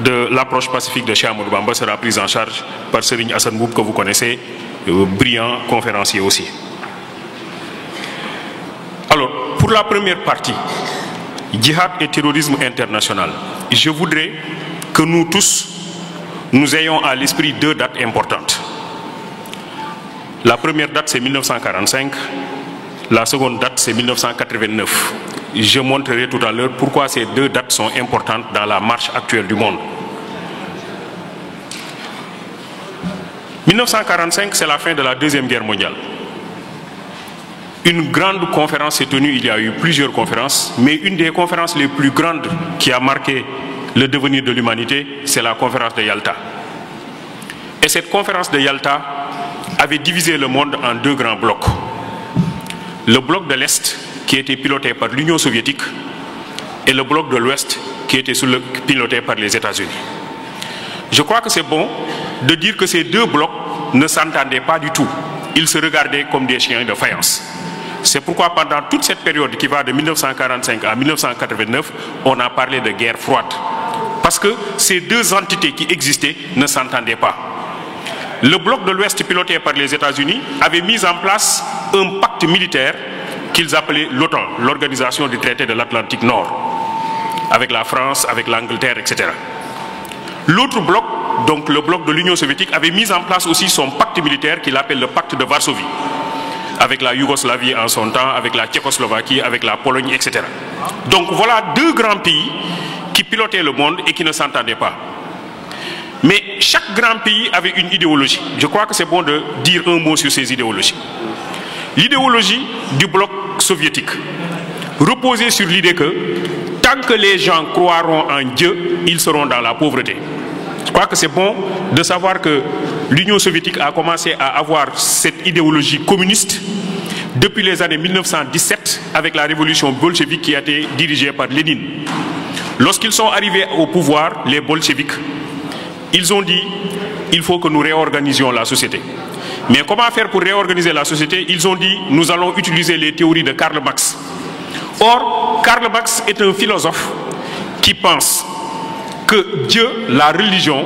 de l'approche pacifique de Cheikh Ahmadou Bamba, sera prise en charge par Serigne Assane Mboup, que vous connaissez, brillant conférencier aussi. Alors, pour la première partie, djihad et terrorisme international, je voudrais que nous tous, nous ayons à l'esprit deux dates importantes. La première date, c'est 1945. La seconde date, c'est 1989. Je montrerai tout à l'heure pourquoi ces deux dates sont importantes dans la marche actuelle du monde. 1945, c'est la fin de la Deuxième Guerre mondiale. Une grande conférence s'est tenue, il y a eu plusieurs conférences, mais une des conférences les plus grandes qui a marqué le devenir de l'humanité, c'est la conférence de Yalta. Et cette conférence de Yalta avait divisé le monde en deux grands blocs. Le bloc de l'Est, qui était piloté par l'Union soviétique, et le bloc de l'Ouest, qui était piloté par les États-Unis. Je crois que c'est bon de dire que ces deux blocs ne s'entendaient pas du tout. Ils se regardaient comme des chiens de faïence. C'est pourquoi pendant toute cette période qui va de 1945 à 1989, on a parlé de guerre froide. Parce que ces deux entités qui existaient ne s'entendaient pas. Le bloc de l'Ouest piloté par les États-Unis avait mis en place un pacte militaire qu'ils appelaient l'OTAN, l'Organisation du traité de l'Atlantique Nord, avec la France, avec l'Angleterre, etc. L'autre bloc, donc le bloc de l'Union soviétique, avait mis en place aussi son pacte militaire qu'il appelle le pacte de Varsovie, avec la Yougoslavie en son temps, avec la Tchécoslovaquie, avec la Pologne, etc. Donc voilà deux grands pays qui pilotaient le monde et qui ne s'entendaient pas. Mais chaque grand pays avait une idéologie. Je crois que c'est bon de dire un mot sur ces idéologies. L'idéologie du bloc soviétique reposait sur l'idée que tant que les gens croiront en Dieu, ils seront dans la pauvreté. Je crois que c'est bon de savoir que l'Union soviétique a commencé à avoir cette idéologie communiste depuis les années 1917 avec la révolution bolchevique qui a été dirigée par Lénine. Lorsqu'ils sont arrivés au pouvoir, les bolcheviks, ils ont dit il faut que nous réorganisions la société. Mais comment faire pour réorganiser la société? Ils ont dit nous allons utiliser les théories de Karl Marx. Or, Karl Marx est un philosophe qui pense que Dieu, la religion,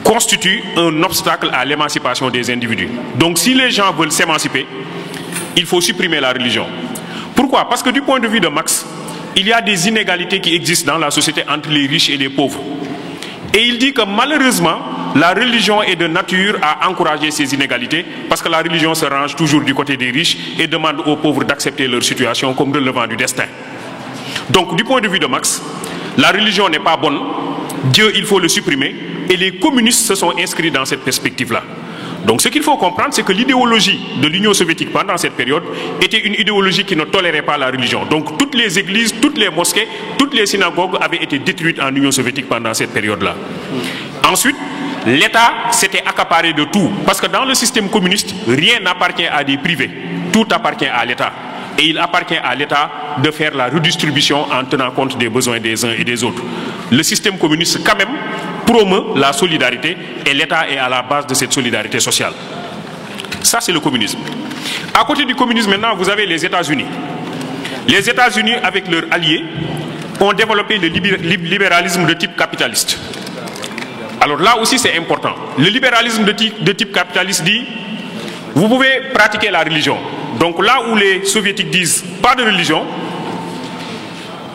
constitue un obstacle à l'émancipation des individus. Donc si les gens veulent s'émanciper, il faut supprimer la religion. Pourquoi? Parce que du point de vue de Marx, il y a des inégalités qui existent dans la société entre les riches et les pauvres. Et il dit que malheureusement, la religion est de nature à encourager ces inégalités parce que la religion se range toujours du côté des riches et demande aux pauvres d'accepter leur situation comme relevant du destin. Donc du point de vue de Marx, la religion n'est pas bonne, Dieu il faut le supprimer et les communistes se sont inscrits dans cette perspective-là. Donc ce qu'il faut comprendre, c'est que l'idéologie de l'Union soviétique pendant cette période était une idéologie qui ne tolérait pas la religion. Donc toutes les églises, toutes les mosquées, toutes les synagogues avaient été détruites en Union soviétique pendant cette période-là. Ensuite, l'État s'était accaparé de tout. Parce que dans le système communiste, rien n'appartient à des privés. Tout appartient à l'État. Et il appartient à l'État de faire la redistribution en tenant compte des besoins des uns et des autres. Le système communiste, quand même, promeut la solidarité et l'État est à la base de cette solidarité sociale. Ça, c'est le communisme. À côté du communisme, maintenant, vous avez les États-Unis. Les États-Unis, avec leurs alliés, ont développé le libéralisme de type capitaliste. Alors là aussi, c'est important. Le libéralisme de type capitaliste dit, vous pouvez pratiquer la religion. Donc là où les soviétiques disent, pas de religion,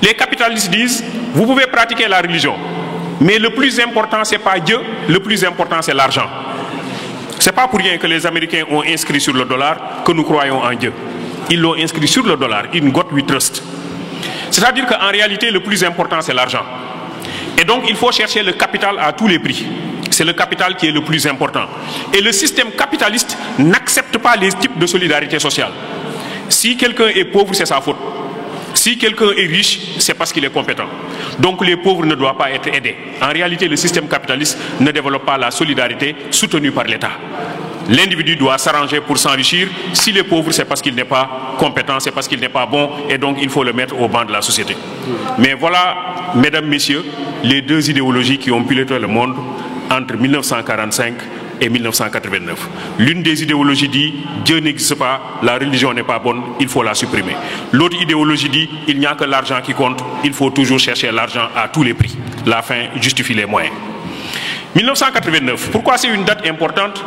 les capitalistes disent, vous pouvez pratiquer la religion. Mais le plus important, ce n'est pas Dieu, le plus important, c'est l'argent. Ce n'est pas pour rien que les Américains ont inscrit sur le dollar que nous croyons en Dieu. Ils l'ont inscrit sur le dollar, in God we trust. C'est-à-dire qu'en réalité, le plus important, c'est l'argent. Et donc, il faut chercher le capital à tous les prix. C'est le capital qui est le plus important. Et le système capitaliste n'accepte pas les types de solidarité sociale. Si quelqu'un est pauvre, c'est sa faute. Si quelqu'un est riche, c'est parce qu'il est compétent. Donc les pauvres ne doivent pas être aidés. En réalité, le système capitaliste ne développe pas la solidarité soutenue par l'État. L'individu doit s'arranger pour s'enrichir. S'il est pauvre, c'est parce qu'il n'est pas compétent, c'est parce qu'il n'est pas bon, et donc il faut le mettre au banc de la société. Mais voilà, mesdames, messieurs, les deux idéologies qui ont piloté le monde entre 1945 et 1989. L'une des idéologies dit « Dieu n'existe pas, la religion n'est pas bonne, il faut la supprimer ». L'autre idéologie dit « Il n'y a que l'argent qui compte, il faut toujours chercher l'argent à tous les prix. La fin justifie les moyens ». 1989, pourquoi c'est une date importante?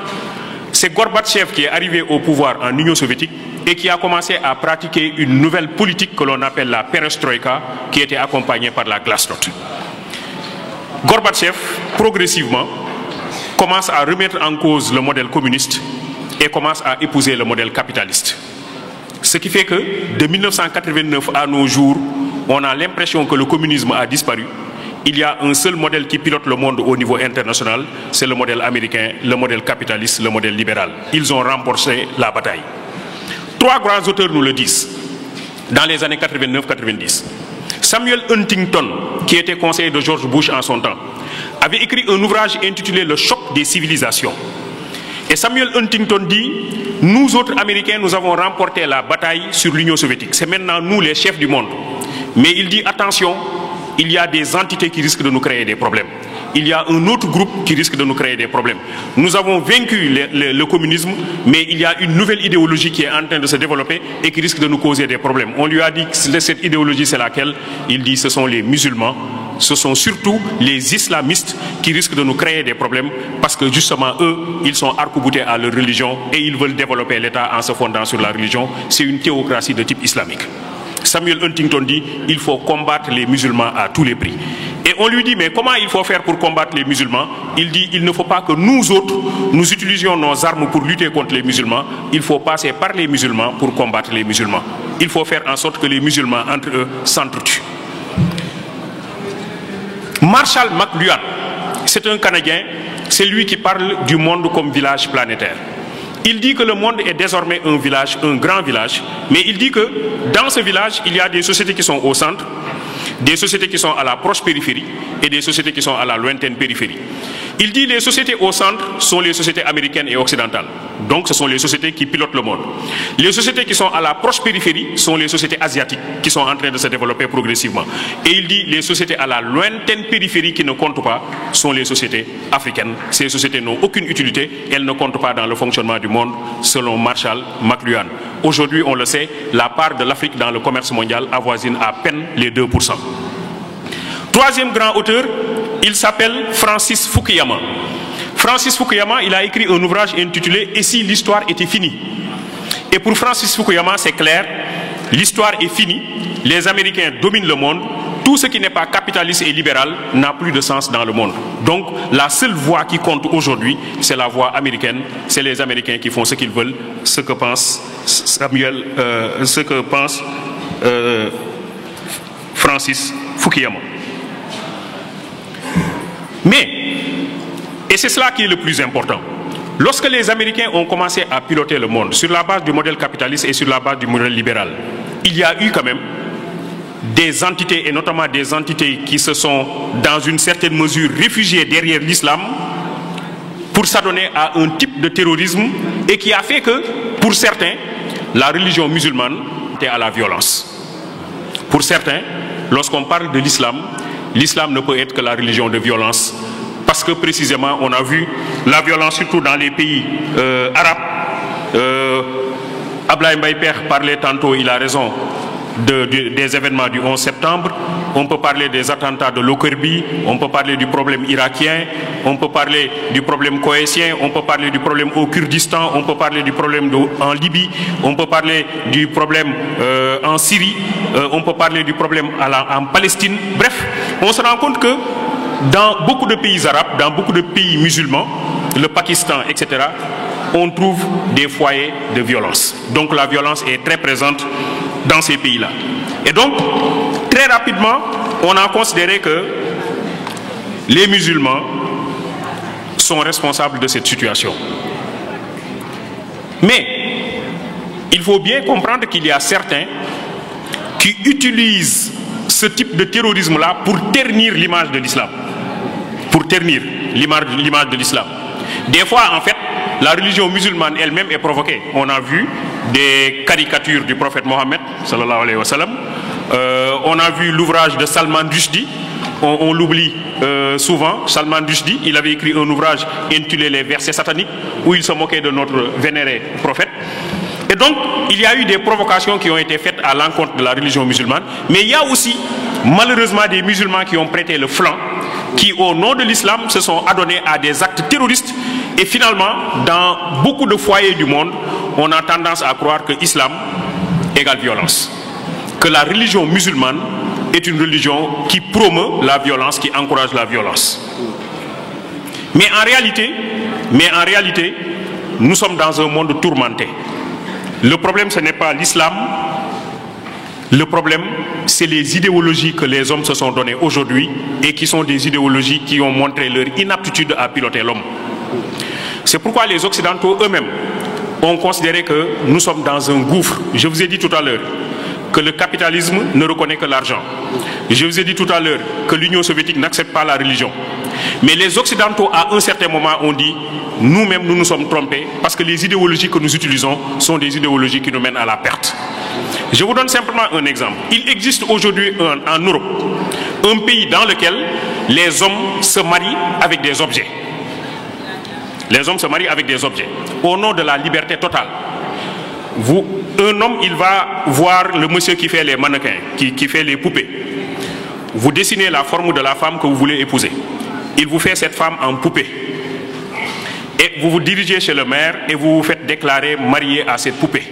C'est Gorbatchev qui est arrivé au pouvoir en Union soviétique et qui a commencé à pratiquer une nouvelle politique que l'on appelle la perestroïka, qui était accompagnée par la glasnost. Gorbatchev, progressivement, commence à remettre en cause le modèle communiste et commence à épouser le modèle capitaliste. Ce qui fait que, de 1989 à nos jours, on a l'impression que le communisme a disparu. Il y a un seul modèle qui pilote le monde au niveau international, c'est le modèle américain, le modèle capitaliste, le modèle libéral. Ils ont remporté la bataille. Trois grands auteurs nous le disent dans les années 89-90. Samuel Huntington, qui était conseiller de George Bush en son temps, avait écrit un ouvrage intitulé « Le choc des civilisations ». Et Samuel Huntington dit « Nous autres Américains, nous avons remporté la bataille sur l'Union soviétique. C'est maintenant nous les chefs du monde. » Mais il dit « Attention, il y a des entités qui risquent de nous créer des problèmes. Il y a un autre groupe qui risque de nous créer des problèmes. Nous avons vaincu le communisme, mais il y a une nouvelle idéologie qui est en train de se développer et qui risque de nous causer des problèmes. » On lui a dit que cette idéologie, c'est laquelle? Il dit « Ce sont les musulmans. Ce sont surtout les islamistes qui risquent de nous créer des problèmes parce que justement, eux, ils sont arc-boutés à leur religion et ils veulent développer l'État en se fondant sur la religion. C'est une théocratie de type islamique. » Samuel Huntington dit il faut combattre les musulmans à tous les prix. Et on lui dit mais comment il faut faire pour combattre les musulmans? Il dit il ne faut pas que nous autres, nous utilisions nos armes pour lutter contre les musulmans. Il faut passer par les musulmans pour combattre les musulmans. Il faut faire en sorte que les musulmans entre eux s'entretuent. Marshall McLuhan, c'est un Canadien, c'est lui qui parle du monde comme village planétaire. Il dit que le monde est désormais un village, un grand village, mais il dit que dans ce village, il y a des sociétés qui sont au centre, des sociétés qui sont à la proche périphérie et des sociétés qui sont à la lointaine périphérie. Il dit que les sociétés au centre sont les sociétés américaines et occidentales. Donc ce sont les sociétés qui pilotent le monde. Les sociétés qui sont à la proche périphérie sont les sociétés asiatiques qui sont en train de se développer progressivement. Et il dit que les sociétés à la lointaine périphérie qui ne comptent pas sont les sociétés africaines. Ces sociétés n'ont aucune utilité, elles ne comptent pas dans le fonctionnement du monde selon Marshall McLuhan. Aujourd'hui, on le sait, la part de l'Afrique dans le commerce mondial avoisine à peine les 2%. Troisième grand auteur, il s'appelle Francis Fukuyama. Francis Fukuyama, il a écrit un ouvrage intitulé « Et si l'histoire était finie ?» Et pour Francis Fukuyama, c'est clair, l'histoire est finie, les Américains dominent le monde, tout ce qui n'est pas capitaliste et libéral n'a plus de sens dans le monde. Donc la seule voix qui compte aujourd'hui, c'est la voix américaine, c'est les Américains qui font ce qu'ils veulent, ce que pense Francis Fukuyama. Mais, et c'est cela qui est le plus important, lorsque les Américains ont commencé à piloter le monde sur la base du modèle capitaliste et sur la base du modèle libéral, il y a eu quand même des entités, et notamment des entités qui se sont dans une certaine mesure réfugiées derrière l'islam pour s'adonner à un type de terrorisme et qui a fait que, pour certains, la religion musulmane était à la violence. Pour certains, lorsqu'on parle de l'islam, l'islam ne peut être que la religion de violence parce que précisément on a vu la violence surtout dans les pays arabes. Ablaye Mbaye Pekh parlait tantôt, il a raison, des événements du 11 septembre. On peut parler des attentats de Lockerbie, on peut parler du problème irakien, on peut parler du problème koweïtien, on peut parler du problème au Kurdistan, on peut parler du problème en Libye, on peut parler du problème en Syrie, on peut parler du problème en Palestine. Bref, on se rend compte que dans beaucoup de pays arabes, dans beaucoup de pays musulmans, le Pakistan, etc., on trouve des foyers de violence. Donc la violence est très présente dans ces pays-là. Et donc, très rapidement, on a considéré que les musulmans sont responsables de cette situation. Mais, il faut bien comprendre qu'il y a certains qui utilisent ce type de terrorisme-là pour ternir l'image de l'islam. Pour ternir l'image de l'islam. Des fois, en fait, la religion musulmane elle-même est provoquée. On a vu des caricatures du prophète Mohammed, sallallahu alayhi wa sallam. On a vu l'ouvrage de Salman Rushdie. On l'oublie souvent. Salman Rushdie, il avait écrit un ouvrage intitulé Les versets sataniques, où il se moquait de notre vénéré prophète. Et donc, il y a eu des provocations qui ont été faites à l'encontre de la religion musulmane. Mais il y a aussi, malheureusement, des musulmans qui ont prêté le flanc, qui, au nom de l'islam, se sont adonnés à des actes terroristes. Et finalement, dans beaucoup de foyers du monde, on a tendance à croire que l'islam égale violence. Que la religion musulmane est une religion qui promeut la violence, qui encourage la violence. Mais en réalité, nous sommes dans un monde tourmenté. Le problème, ce n'est pas l'islam. Le problème, c'est les idéologies que les hommes se sont données aujourd'hui et qui sont des idéologies qui ont montré leur inaptitude à piloter l'homme. C'est pourquoi les Occidentaux eux-mêmes ont considéré que nous sommes dans un gouffre. Je vous ai dit tout à l'heure que le capitalisme ne reconnaît que l'argent. Je vous ai dit tout à l'heure que l'Union soviétique n'accepte pas la religion. Mais les Occidentaux, à un certain moment, ont dit nous-mêmes, nous nous sommes trompés parce que les idéologies que nous utilisons sont des idéologies qui nous mènent à la perte. Je vous donne simplement un exemple. Il existe aujourd'hui en Europe un pays dans lequel les hommes se marient avec des objets. Les hommes se marient avec des objets au nom de la liberté totale. Un homme, il va voir le monsieur qui fait les mannequins, qui fait les poupées. Vous dessinez la forme de la femme que vous voulez épouser. Il vous fait cette femme en poupée. Et vous vous dirigez chez le maire et vous vous faites déclarer marié à cette poupée.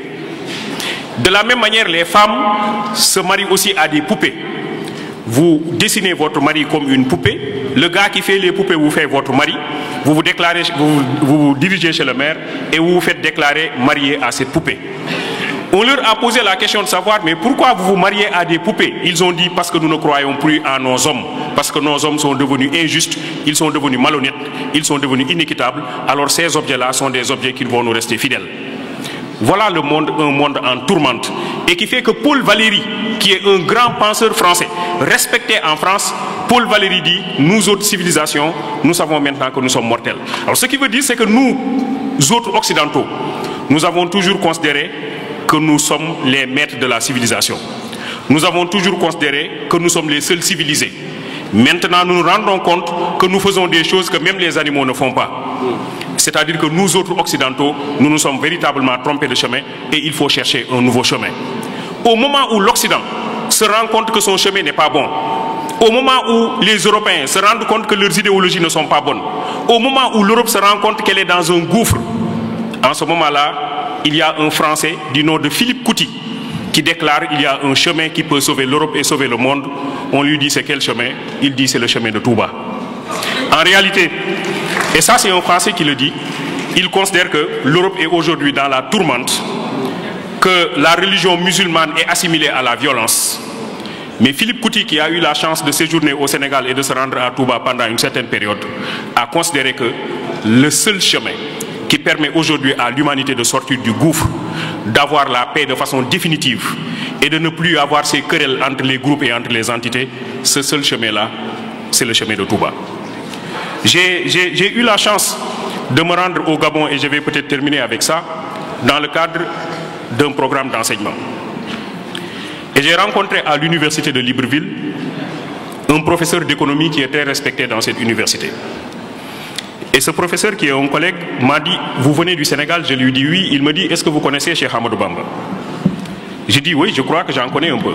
De la même manière, les femmes se marient aussi à des poupées. Vous dessinez votre mari comme une poupée. Le gars qui fait les poupées vous fait votre mari. Vous vous dirigez chez le maire et vous vous faites déclarer marié à cette poupée. On leur a posé la question de savoir, mais pourquoi vous vous mariez à des poupées? Ils ont dit, parce que nous ne croyons plus à nos hommes. Parce que nos hommes sont devenus injustes, ils sont devenus malhonnêtes, ils sont devenus inéquitables. Alors ces objets-là sont des objets qui vont nous rester fidèles. Voilà le monde, un monde en tourmente. Et qui fait que Paul Valéry, qui est un grand penseur français, respecté en France, Paul Valéry dit, nous autres civilisations, nous savons maintenant que nous sommes mortels. Alors ce qui veut dire, c'est que nous autres occidentaux, nous avons toujours considéré que nous sommes les maîtres de la civilisation. Nous avons toujours considéré que nous sommes les seuls civilisés. Maintenant, nous nous rendons compte que nous faisons des choses que même les animaux ne font pas. C'est-à-dire que nous autres occidentaux, nous nous sommes véritablement trompés de chemin et il faut chercher un nouveau chemin. Au moment où l'Occident se rend compte que son chemin n'est pas bon, au moment où les Européens se rendent compte que leurs idéologies ne sont pas bonnes, au moment où l'Europe se rend compte qu'elle est dans un gouffre, en ce moment-là, il y a un Français du nom de Philippe Couti qui déclare qu'il y a un chemin qui peut sauver l'Europe et sauver le monde. On lui dit c'est quel chemin? Il dit c'est le chemin de Touba. En réalité, et ça c'est un Français qui le dit, il considère que l'Europe est aujourd'hui dans la tourmente, que la religion musulmane est assimilée à la violence. Mais Philippe Couti, qui a eu la chance de séjourner au Sénégal et de se rendre à Touba pendant une certaine période, a considéré que le seul chemin qui permet aujourd'hui à l'humanité de sortir du gouffre, d'avoir la paix de façon définitive et de ne plus avoir ces querelles entre les groupes et entre les entités, ce seul chemin-là, c'est le chemin de Touba. J'ai eu la chance de me rendre au Gabon, et je vais peut-être terminer avec ça, dans le cadre d'un programme d'enseignement. Et j'ai rencontré à l'université de Libreville un professeur d'économie qui est très respecté dans cette université. Et ce professeur, qui est un collègue, m'a dit, vous venez du Sénégal? Je lui dis oui. Il me dit, est-ce que vous connaissez Cheikh Ahmadou Bamba? J'ai dit oui, je crois que j'en connais un peu.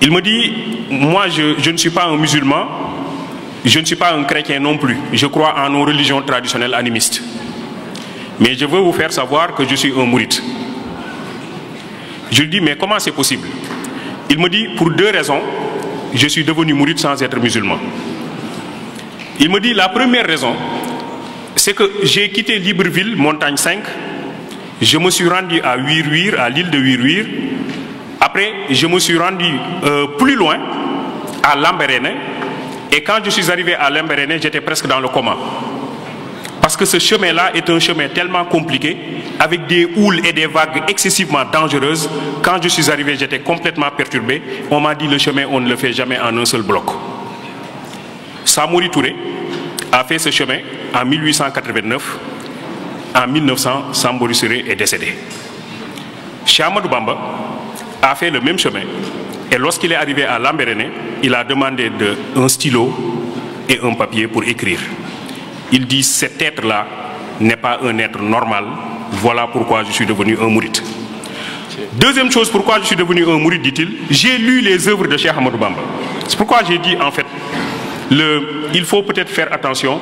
Il me dit, moi je ne suis pas un musulman, je ne suis pas un chrétien non plus. Je crois en nos religions traditionnelles animistes. Mais je veux vous faire savoir que je suis un mouride. Je lui dis, mais comment c'est possible? Il me dit, pour deux raisons, je suis devenu mouride sans être musulman. Il me dit, la première raison, c'est que j'ai quitté Libreville, montagne 5, je me suis rendu à Huir-Huir, à l'île de Huir-Huir. Après, je me suis rendu plus loin, à Lambaréné. Et quand je suis arrivé à Lambaréné, j'étais presque dans le coma. Parce que ce chemin-là est un chemin tellement compliqué avec des houles et des vagues excessivement dangereuses. Quand je suis arrivé, j'étais complètement perturbé. On m'a dit le chemin, on ne le fait jamais en un seul bloc. Samori Touré a fait ce chemin en 1889. En 1900, Samori Touré est décédé. Cheikh Ahmadou Bamba a fait le même chemin. Et lorsqu'il est arrivé à Lambaréné, il a demandé un stylo et un papier pour écrire. Il dit, cet être-là n'est pas un être normal. Voilà pourquoi je suis devenu un mouride. Deuxième chose, pourquoi je suis devenu un mouride, dit-il, j'ai lu les œuvres de Cheikh Ahmadou Bamba. C'est pourquoi j'ai dit, en fait, il faut peut-être faire attention.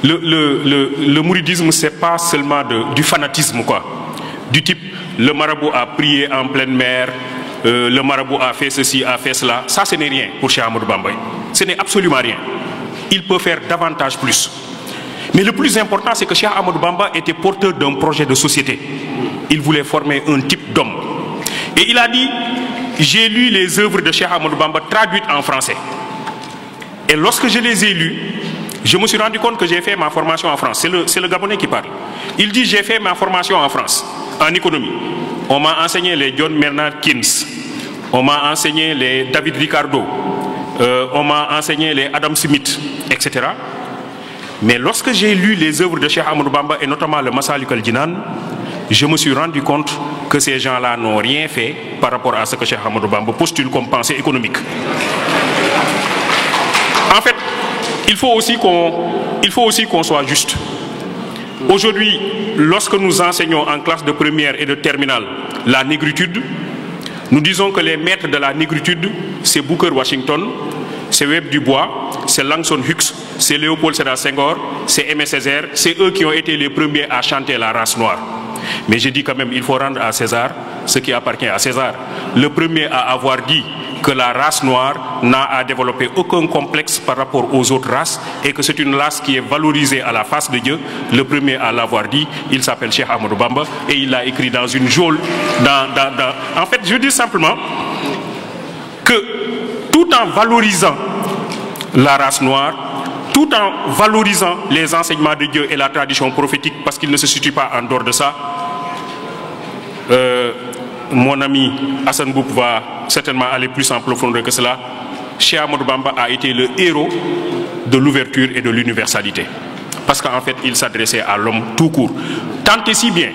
Le mouridisme, c'est pas seulement du fanatisme, quoi. Du type, le marabout a prié en pleine mer, le marabout a fait ceci, a fait cela. Ça, ce n'est rien pour Cheikh Ahmadou Bamba. Ce n'est absolument rien. Il peut faire davantage plus. Mais le plus important, c'est que Cheikh Ahmadou Bamba était porteur d'un projet de société. Il voulait former un type d'homme. Et il a dit, j'ai lu les œuvres de Cheikh Ahmadou Bamba traduites en français. Et lorsque je les ai lues, je me suis rendu compte que j'ai fait ma formation en France. C'est le Gabonais qui parle. Il dit, j'ai fait ma formation en France, en économie. On m'a enseigné les John Maynard Keynes. On m'a enseigné les David Ricardo. On m'a enseigné les Adam Smith, etc. Mais lorsque j'ai lu les œuvres de Cheikh Ahmadou Bamba, et notamment le Masalik al-Jinan, je me suis rendu compte que ces gens-là n'ont rien fait par rapport à ce que Cheikh Ahmadou Bamba postule comme pensée économique. En fait, il faut aussi qu'on soit juste. Aujourd'hui, lorsque nous enseignons en classe de première et de terminale la négritude, nous disons que les maîtres de la négritude, c'est Booker Washington, c'est Webb Dubois, c'est Langston Hughes, c'est Léopold Sédar Senghor, c'est Aimé Césaire, c'est eux qui ont été les premiers à chanter la race noire. Mais je dis quand même, il faut rendre à César ce qui appartient à César. Le premier à avoir dit que la race noire n'a à développer aucun complexe par rapport aux autres races et que c'est une race qui est valorisée à la face de Dieu, le premier à l'avoir dit, il s'appelle Cheikh Ahmadou Bamba et il l'a écrit dans une geôle. En fait, je dis simplement que tout en valorisant la race noire, tout en valorisant les enseignements de Dieu et la tradition prophétique, parce qu'il ne se situe pas en dehors de ça, mon ami Hassan Boub va certainement aller plus en profondeur que cela. Cheikh Ahmadou Bamba a été le héros de l'ouverture et de l'universalité. Parce qu'en fait, il s'adressait à l'homme tout court. Tant et si bien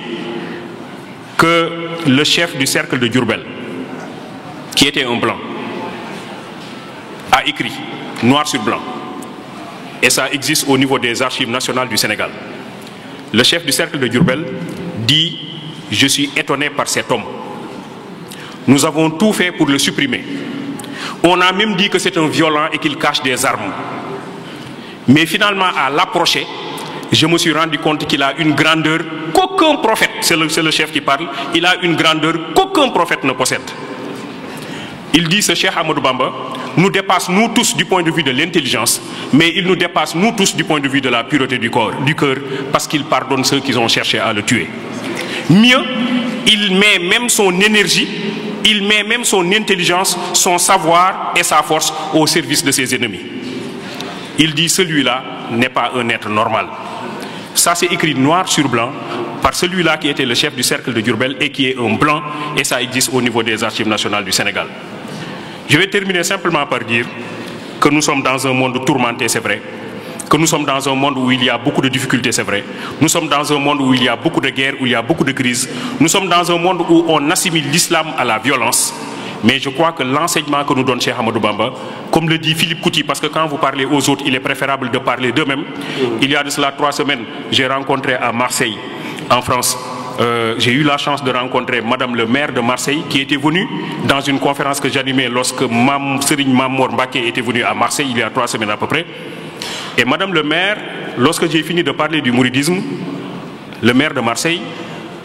que le chef du cercle de Diourbel, qui était un blanc, a écrit noir sur blanc. Et ça existe au niveau des archives nationales du Sénégal. Le chef du cercle de Diourbel dit « Je suis étonné par cet homme. Nous avons tout fait pour le supprimer. On a même dit que c'est un violent et qu'il cache des armes. Mais finalement, à l'approcher, je me suis rendu compte qu'il a une grandeur qu'aucun prophète, c'est le chef qui parle, il a une grandeur qu'aucun prophète ne possède. » Il dit, ce Cheikh Ahmadou Bamba nous dépasse nous tous du point de vue de l'intelligence, mais il nous dépasse nous tous du point de vue de la pureté du cœur, parce qu'il pardonne ceux qui ont cherché à le tuer. Mieux, il met même son énergie, il met même son intelligence, son savoir et sa force au service de ses ennemis. Il dit, celui-là n'est pas un être normal. Ça, c'est écrit noir sur blanc par celui-là qui était le chef du cercle de Diourbel et qui est un blanc, et ça existe au niveau des archives nationales du Sénégal. Je vais terminer simplement par dire que nous sommes dans un monde tourmenté, c'est vrai. Que nous sommes dans un monde où il y a beaucoup de difficultés, c'est vrai. Nous sommes dans un monde où il y a beaucoup de guerres, où il y a beaucoup de crises. Nous sommes dans un monde où on assimile l'islam à la violence. Mais je crois que l'enseignement que nous donne Cheikh Ahmadou Bamba, comme le dit Philippe Couti, parce que quand vous parlez aux autres, il est préférable de parler d'eux-mêmes. Il y a de cela 3 semaines, j'ai rencontré à Marseille, en France, j'ai eu la chance de rencontrer Madame le maire de Marseille qui était venue dans une conférence que j'animais lorsque Serigne Mamour Mbacké était venu à Marseille il y a 3 semaines à peu près. Et Madame le maire, lorsque j'ai fini de parler du mouridisme, le maire de Marseille,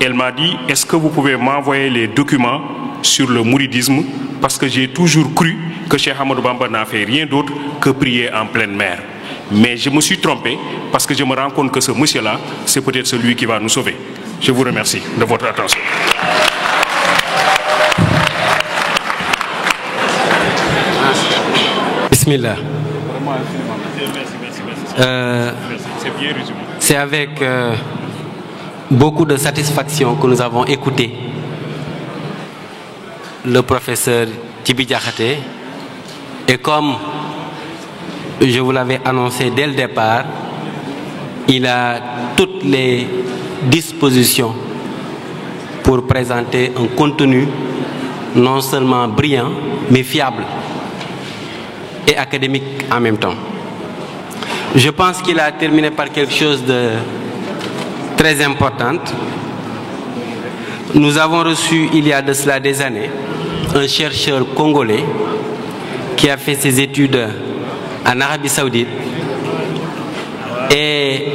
elle m'a dit, est-ce que vous pouvez m'envoyer les documents sur le mouridisme, parce que j'ai toujours cru que Cheikh Ahmadou Bamba n'a fait rien d'autre que prier en pleine mer. Mais je me suis trompé, parce que je me rends compte que ce monsieur-là, c'est peut-être celui qui va nous sauver. Je vous remercie de votre attention. Bismillah. C'est bien résumé. C'est avec beaucoup de satisfaction que nous avons écouté le professeur Djibi Diakhaté, et comme je vous l'avais annoncé dès le départ, il a toutes les dispositions pour présenter un contenu non seulement brillant, mais fiable et académique en même temps. Je pense qu'il a terminé par quelque chose de très important. Nous avons reçu, il y a de cela des années, un chercheur congolais qui a fait ses études en Arabie Saoudite, et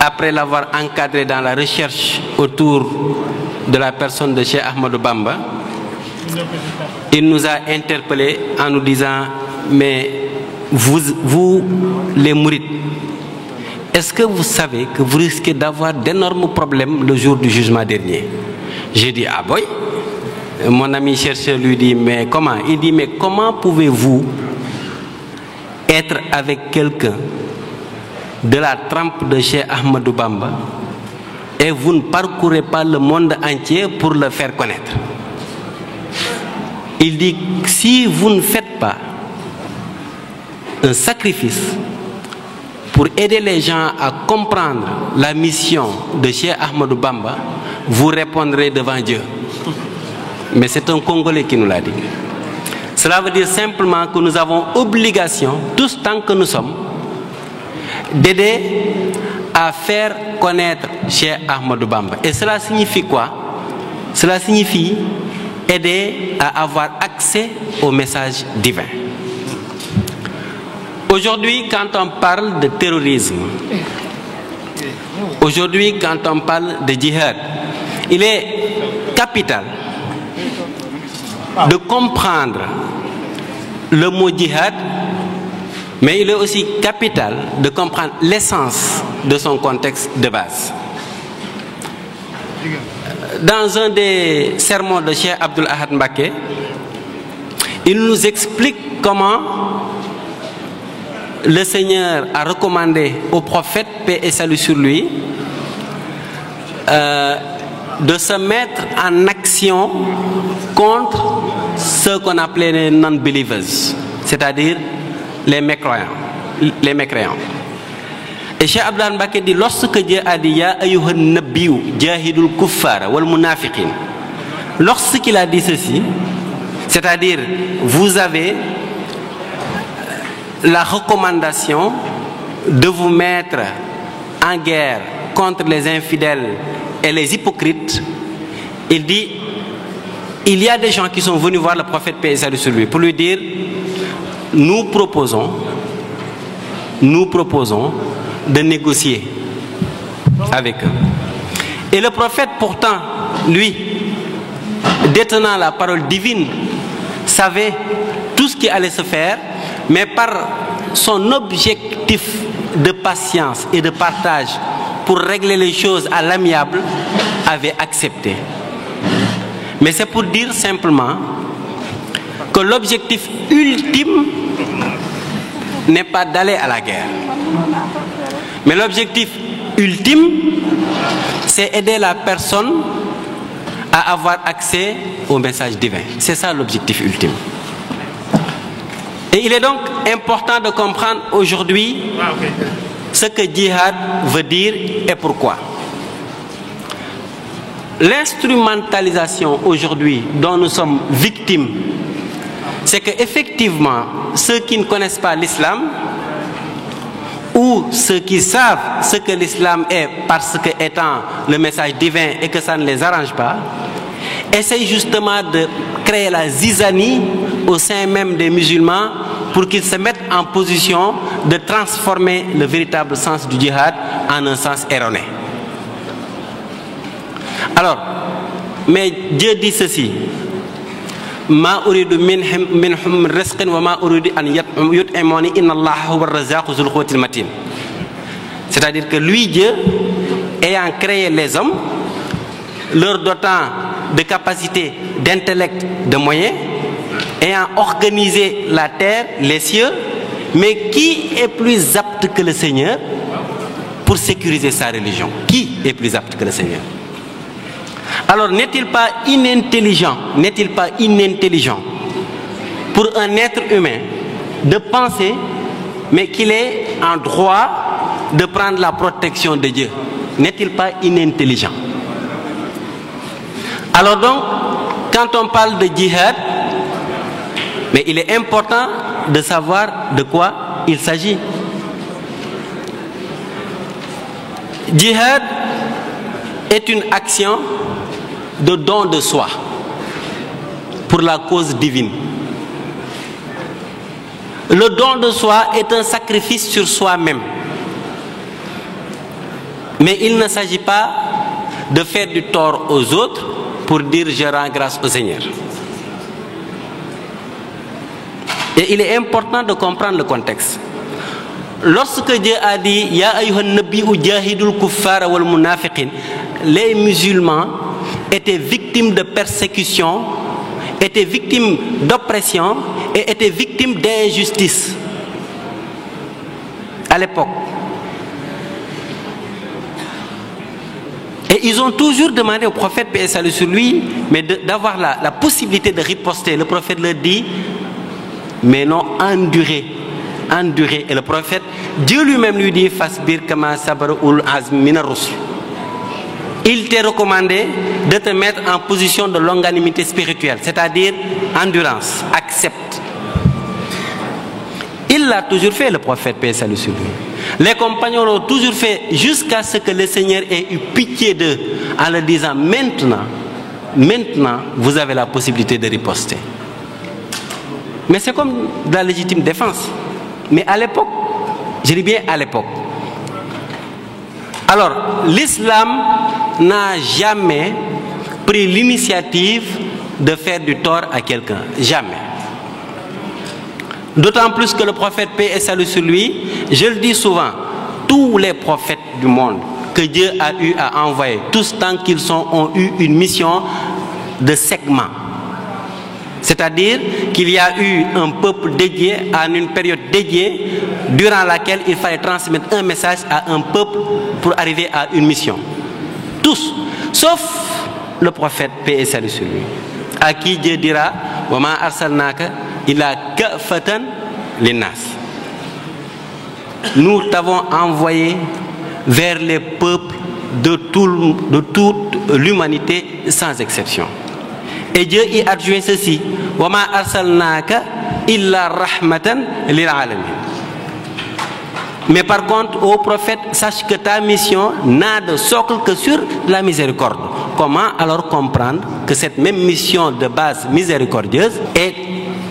après l'avoir encadré dans la recherche autour de la personne de Cheikh Ahmadou Bamba, il nous a interpellés en nous disant: mais vous les mourides, est-ce que vous savez que vous risquez d'avoir d'énormes problèmes le jour du jugement dernier? J'ai dit: ah boy. Mon ami chercheur lui dit: mais comment? Il dit: mais comment pouvez-vous être avec quelqu'un de la trempe de Cheikh Ahmadou Bamba et vous ne parcourez pas le monde entier pour le faire connaître? Il dit: si vous ne faites pas un sacrifice pour aider les gens à comprendre la mission de Cheikh Ahmadou Bamba, vous répondrez devant Dieu. Mais c'est un Congolais qui nous l'a dit. Cela veut dire simplement que nous avons obligation, tous tant que nous sommes, d'aider à faire connaître Cheikh Ahmadou Bamba. Et cela signifie quoi? Cela signifie aider à avoir accès au message divin. Aujourd'hui, quand on parle de terrorisme, aujourd'hui, quand on parle de djihad, il est capital de comprendre le mot djihad, mais il est aussi capital de comprendre l'essence de son contexte de base. Dans un des sermons de Cheikh Abdoul Ahad Mbacké, il nous explique comment le Seigneur a recommandé au prophète, paix et salut sur lui, de se mettre en action contre ceux qu'on appelait les non-believers, c'est-à-dire les mécréants. Et Cheikh Abdel Mbacké dit: lorsque Dieu a dit Ya ayyuhan nabiyyu jahidul kuffara wal munafiqin, lorsqu'il a dit ceci, c'est-à-dire vous avez la recommandation de vous mettre en guerre contre les infidèles et les hypocrites, il dit: il y a des gens qui sont venus voir le prophète, paix et salut sur lui, pour lui dire: nous proposons de négocier avec eux. Et le prophète, pourtant, lui, détenant la parole divine, savait tout ce qui allait se faire, mais par son objectif de patience et de partage pour régler les choses à l'amiable, avait accepté. Mais c'est pour dire simplement que l'objectif ultime n'est pas d'aller à la guerre. Mais l'objectif ultime, c'est aider la personne à avoir accès au message divin. C'est ça l'objectif ultime. Et il est donc important de comprendre aujourd'hui ce que djihad veut dire et pourquoi. L'instrumentalisation aujourd'hui dont nous sommes victimes, c'est qu'effectivement, ceux qui ne connaissent pas l'islam, ou ceux qui savent ce que l'islam est parce que étant le message divin et que ça ne les arrange pas, essayent justement de créer la zizanie au sein même des musulmans pour qu'ils se mettent en position de transformer le véritable sens du djihad en un sens erroné. Alors, mais Dieu dit ceci: Ma uridu minhum rizqan wa ma uridu an yut'imuni inna Allaha huwa ar-razzaqu dhul quwwatil matin. C'est-à-dire que lui, Dieu, ayant créé les hommes, leur dotant de capacités, d'intellect, de moyens, ayant organisé la terre, les cieux, mais qui est plus apte que le Seigneur pour sécuriser sa religion? Qui? est plus apte que le Seigneur. Alors n'est-il pas inintelligent pour un être humain de penser, mais qu'il est en droit de prendre la protection de Dieu? N'est-il pas inintelligent? Alors donc, quand on parle de djihad, mais il est important de savoir de quoi il s'agit. Djihad est une action de don de soi pour la cause divine. Le don de soi est un sacrifice sur soi-même. Mais il ne s'agit pas de faire du tort aux autres pour dire je rends grâce au Seigneur. Et il est important de comprendre le contexte. Lorsque Dieu a dit Ya ayyuhan nabiyyu jahidul kuffara wal munafiqin, les musulmans étaient victimes de persécution, étaient victimes d'oppression et étaient victimes d'injustice à l'époque. Et ils ont toujours demandé au prophète, paix et salut sur lui, mais d'avoir la possibilité de riposter. Le prophète leur dit, mais non, endurez. Et le prophète, Dieu lui-même lui dit, Fasbir kama sabara ul azm mina rusul. Il t'est recommandé de te mettre en position de longanimité spirituelle, c'est-à-dire endurance, accepte. Il l'a toujours fait, le prophète, paix et salut sur lui. Les compagnons l'ont toujours fait jusqu'à ce que le Seigneur ait eu pitié d'eux en leur disant maintenant, vous avez la possibilité de riposter. Mais c'est comme de la légitime défense. Mais à l'époque, je dis bien à l'époque. Alors, l'islam n'a jamais pris l'initiative de faire du tort à quelqu'un. Jamais. D'autant plus que le prophète, paix et salut sur lui, je le dis souvent, tous les prophètes du monde que Dieu a eu à envoyer, tous tant qu'ils ont eu une mission de segment. C'est-à-dire qu'il y a eu un peuple dédié à une période dédiée durant laquelle il fallait transmettre un message à un peuple pour arriver à une mission. Tous, sauf le prophète, paix et salut sur lui, à qui Dieu dira wa ma arsalnaka illa kafatan linnas. Nous t'avons envoyé vers les peuples de toute l'humanité sans exception. Et Dieu y adjoint ceci wa ma arsalnaka illa rahmatan lil alamin. Mais par contre, ô prophète, sache que ta mission n'a de socle que sur la miséricorde. Comment alors comprendre que cette même mission de base miséricordieuse est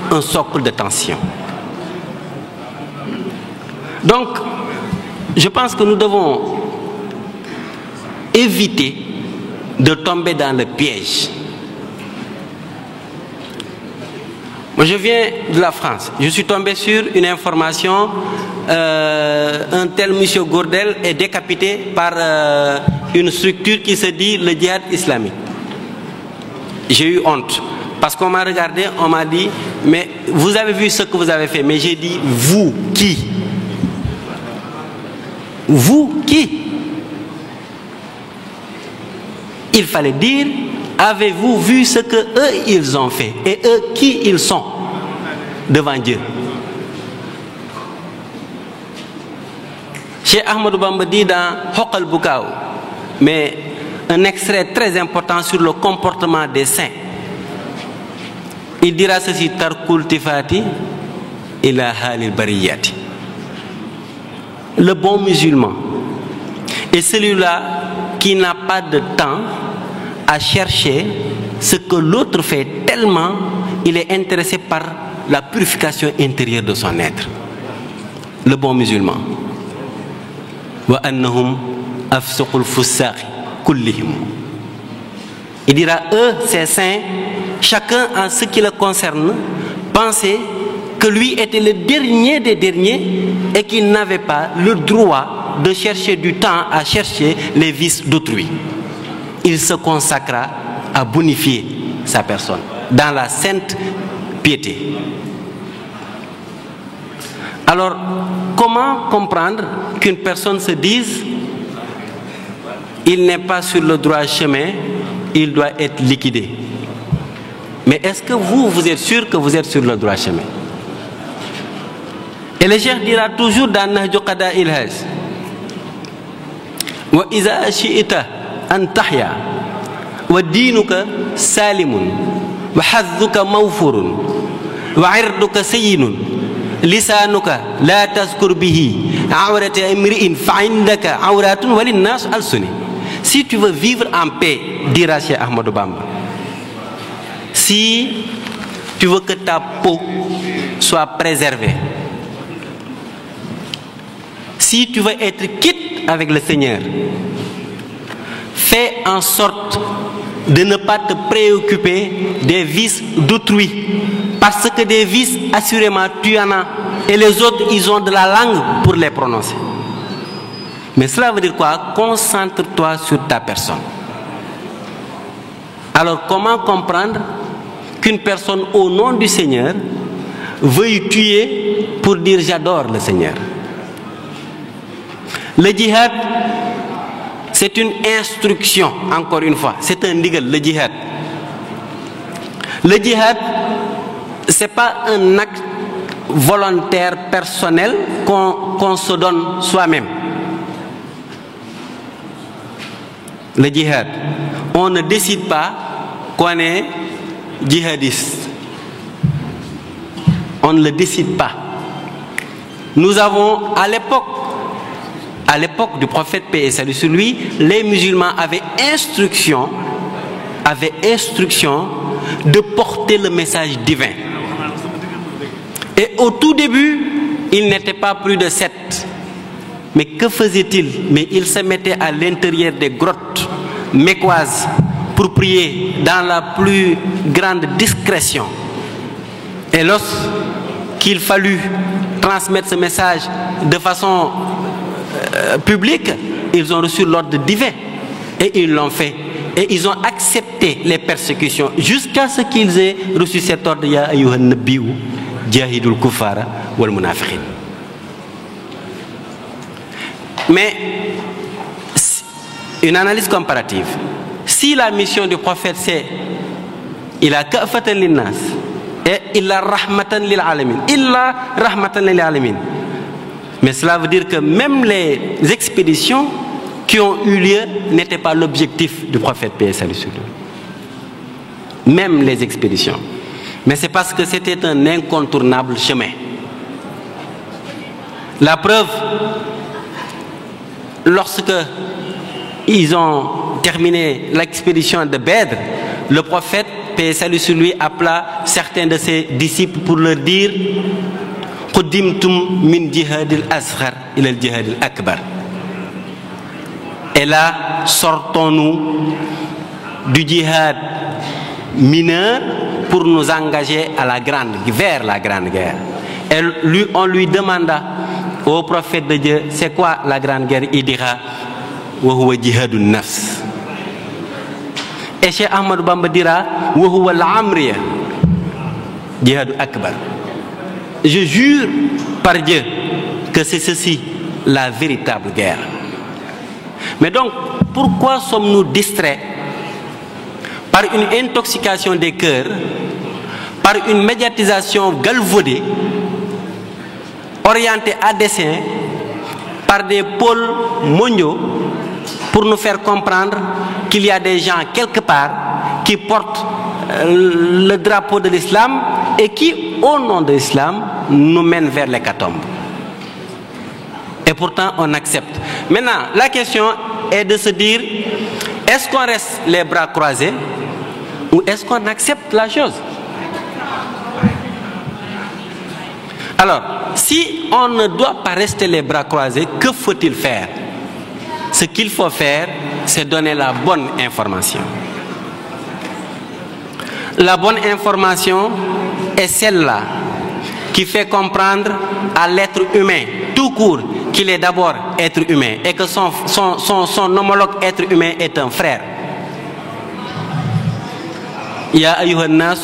un socle de tension? Donc, je pense que nous devons éviter de tomber dans le piège. Moi, je viens de la France. Je suis tombé sur une information. Un tel monsieur Gourdel est décapité par une structure qui se dit le djihad islamique. J'ai eu honte. Parce qu'on m'a regardé, on m'a dit, mais vous avez vu ce que vous avez fait. Mais j'ai dit, vous, qui? Vous, qui? Il fallait dire, avez-vous vu ce que eux ils ont fait? Et eux, qui ils sont devant Dieu? Cheikh Ahmadou Bamba dit dans Hoqal Bukaw, mais un extrait très important sur le comportement des saints. Il dira ceci, Tarkul tifati ila halil bariyati. Le bon musulman est celui-là qui n'a pas de temps à chercher ce que l'autre fait, tellement il est intéressé par la purification intérieure de son être. Le bon musulman. Wa annahum afsuqul fusaqi kullihim. Il dira, eux, ces saints, chacun en ce qui le concerne, pensait que lui était le dernier des derniers et qu'il n'avait pas le droit de chercher du temps à chercher les vices d'autrui. Il se consacra à bonifier sa personne dans la sainte piété. Alors, comment comprendre qu'une personne se dise il n'est pas sur le droit chemin, il doit être liquidé. Mais est-ce que vous êtes sûr que vous êtes sur le droit chemin? Et le cheikh dira toujours dans Nahju Qada il-Haj, wa iza shi'ta an tahya wa dinuka salimun wa hadduka mawfurun wa irduka sayyinun lisanuka la tazkur bihi awrata imri'in fa indaka awratun wa linnas alsuni. Si tu veux vivre en paix, dira Cheikh Ahmadou Bamba, si tu veux que ta peau soit préservée, si tu veux être quitte avec le Seigneur, fais en sorte de ne pas te préoccuper des vices d'autrui. Parce que des vices, assurément, tu en as. Et les autres, ils ont de la langue pour les prononcer. Mais cela veut dire quoi? Concentre-toi sur ta personne. Alors, comment comprendre qu'une personne, au nom du Seigneur, veuille tuer pour dire j'adore le Seigneur? Le djihad, c'est une instruction, encore une fois, c'est un ndigal, le djihad. Le djihad, ce n'est pas un acte volontaire, personnel, qu'on se donne soi-même. Le djihad, on ne décide pas qu'on est djihadiste. On ne le décide pas. Nous avons, à l'époque du prophète paix et salut sur lui, les musulmans avaient instruction de porter le message divin. Et au tout début, ils n'étaient pas plus de 7. Mais que faisaient-ils? Mais ils se mettaient à l'intérieur des grottes mécoises pour prier dans la plus grande discrétion. Et lorsqu'il fallut transmettre ce message de façon publique, ils ont reçu l'ordre divin et ils l'ont fait. Et ils ont accepté les persécutions jusqu'à ce qu'ils aient reçu cet ordre, Ya ayyuhan nabiyyu jahidul kuffara wal munafiqin. Mais une analyse comparative. Si la mission du prophète c'est ila kafatan linnas et illa rahmatan lil alamin, illa rahmatan lil alamin, mais cela veut dire que même les expéditions qui ont eu lieu n'étaient pas l'objectif du prophète paix et salut sur lui. Même les expéditions. Mais c'est parce que c'était un incontournable chemin. La preuve, lorsque ils ont terminé l'expédition de Badr, le prophète paix et salut sur lui appela certains de ses disciples pour leur dire Qudimtum min jihadil asghar ila al jihadil akbar. Et là, sortons-nous du djihad mineur pour nous engager vers la grande guerre. Et on lui demanda au prophète de Dieu, c'est quoi la grande guerre? Il dira wa huwa jihadun nafs. Et Cheikh Ahmadou Bamba dira wa huwa al-amriya jihadu akbar. Je jure par Dieu que c'est ceci la véritable guerre. Mais donc, pourquoi sommes-nous distraits par une intoxication des cœurs, par une médiatisation galvaudée, orientée à dessein par des pôles mondiaux pour nous faire comprendre qu'il y a des gens quelque part qui portent le drapeau de l'islam et qui, au nom de l'islam, nous mènent vers l'hécatombe. Et pourtant, on accepte. Maintenant, la question est de se dire, est-ce qu'on reste les bras croisés ou est-ce qu'on accepte la chose? Alors, si on ne doit pas rester les bras croisés, que faut-il faire? Ce qu'il faut faire, c'est donner la bonne information. La bonne information est celle-là qui fait comprendre à l'être humain, tout court, qu'il est d'abord être humain et que son homologue être humain est un frère. Ya ayyuhan nas,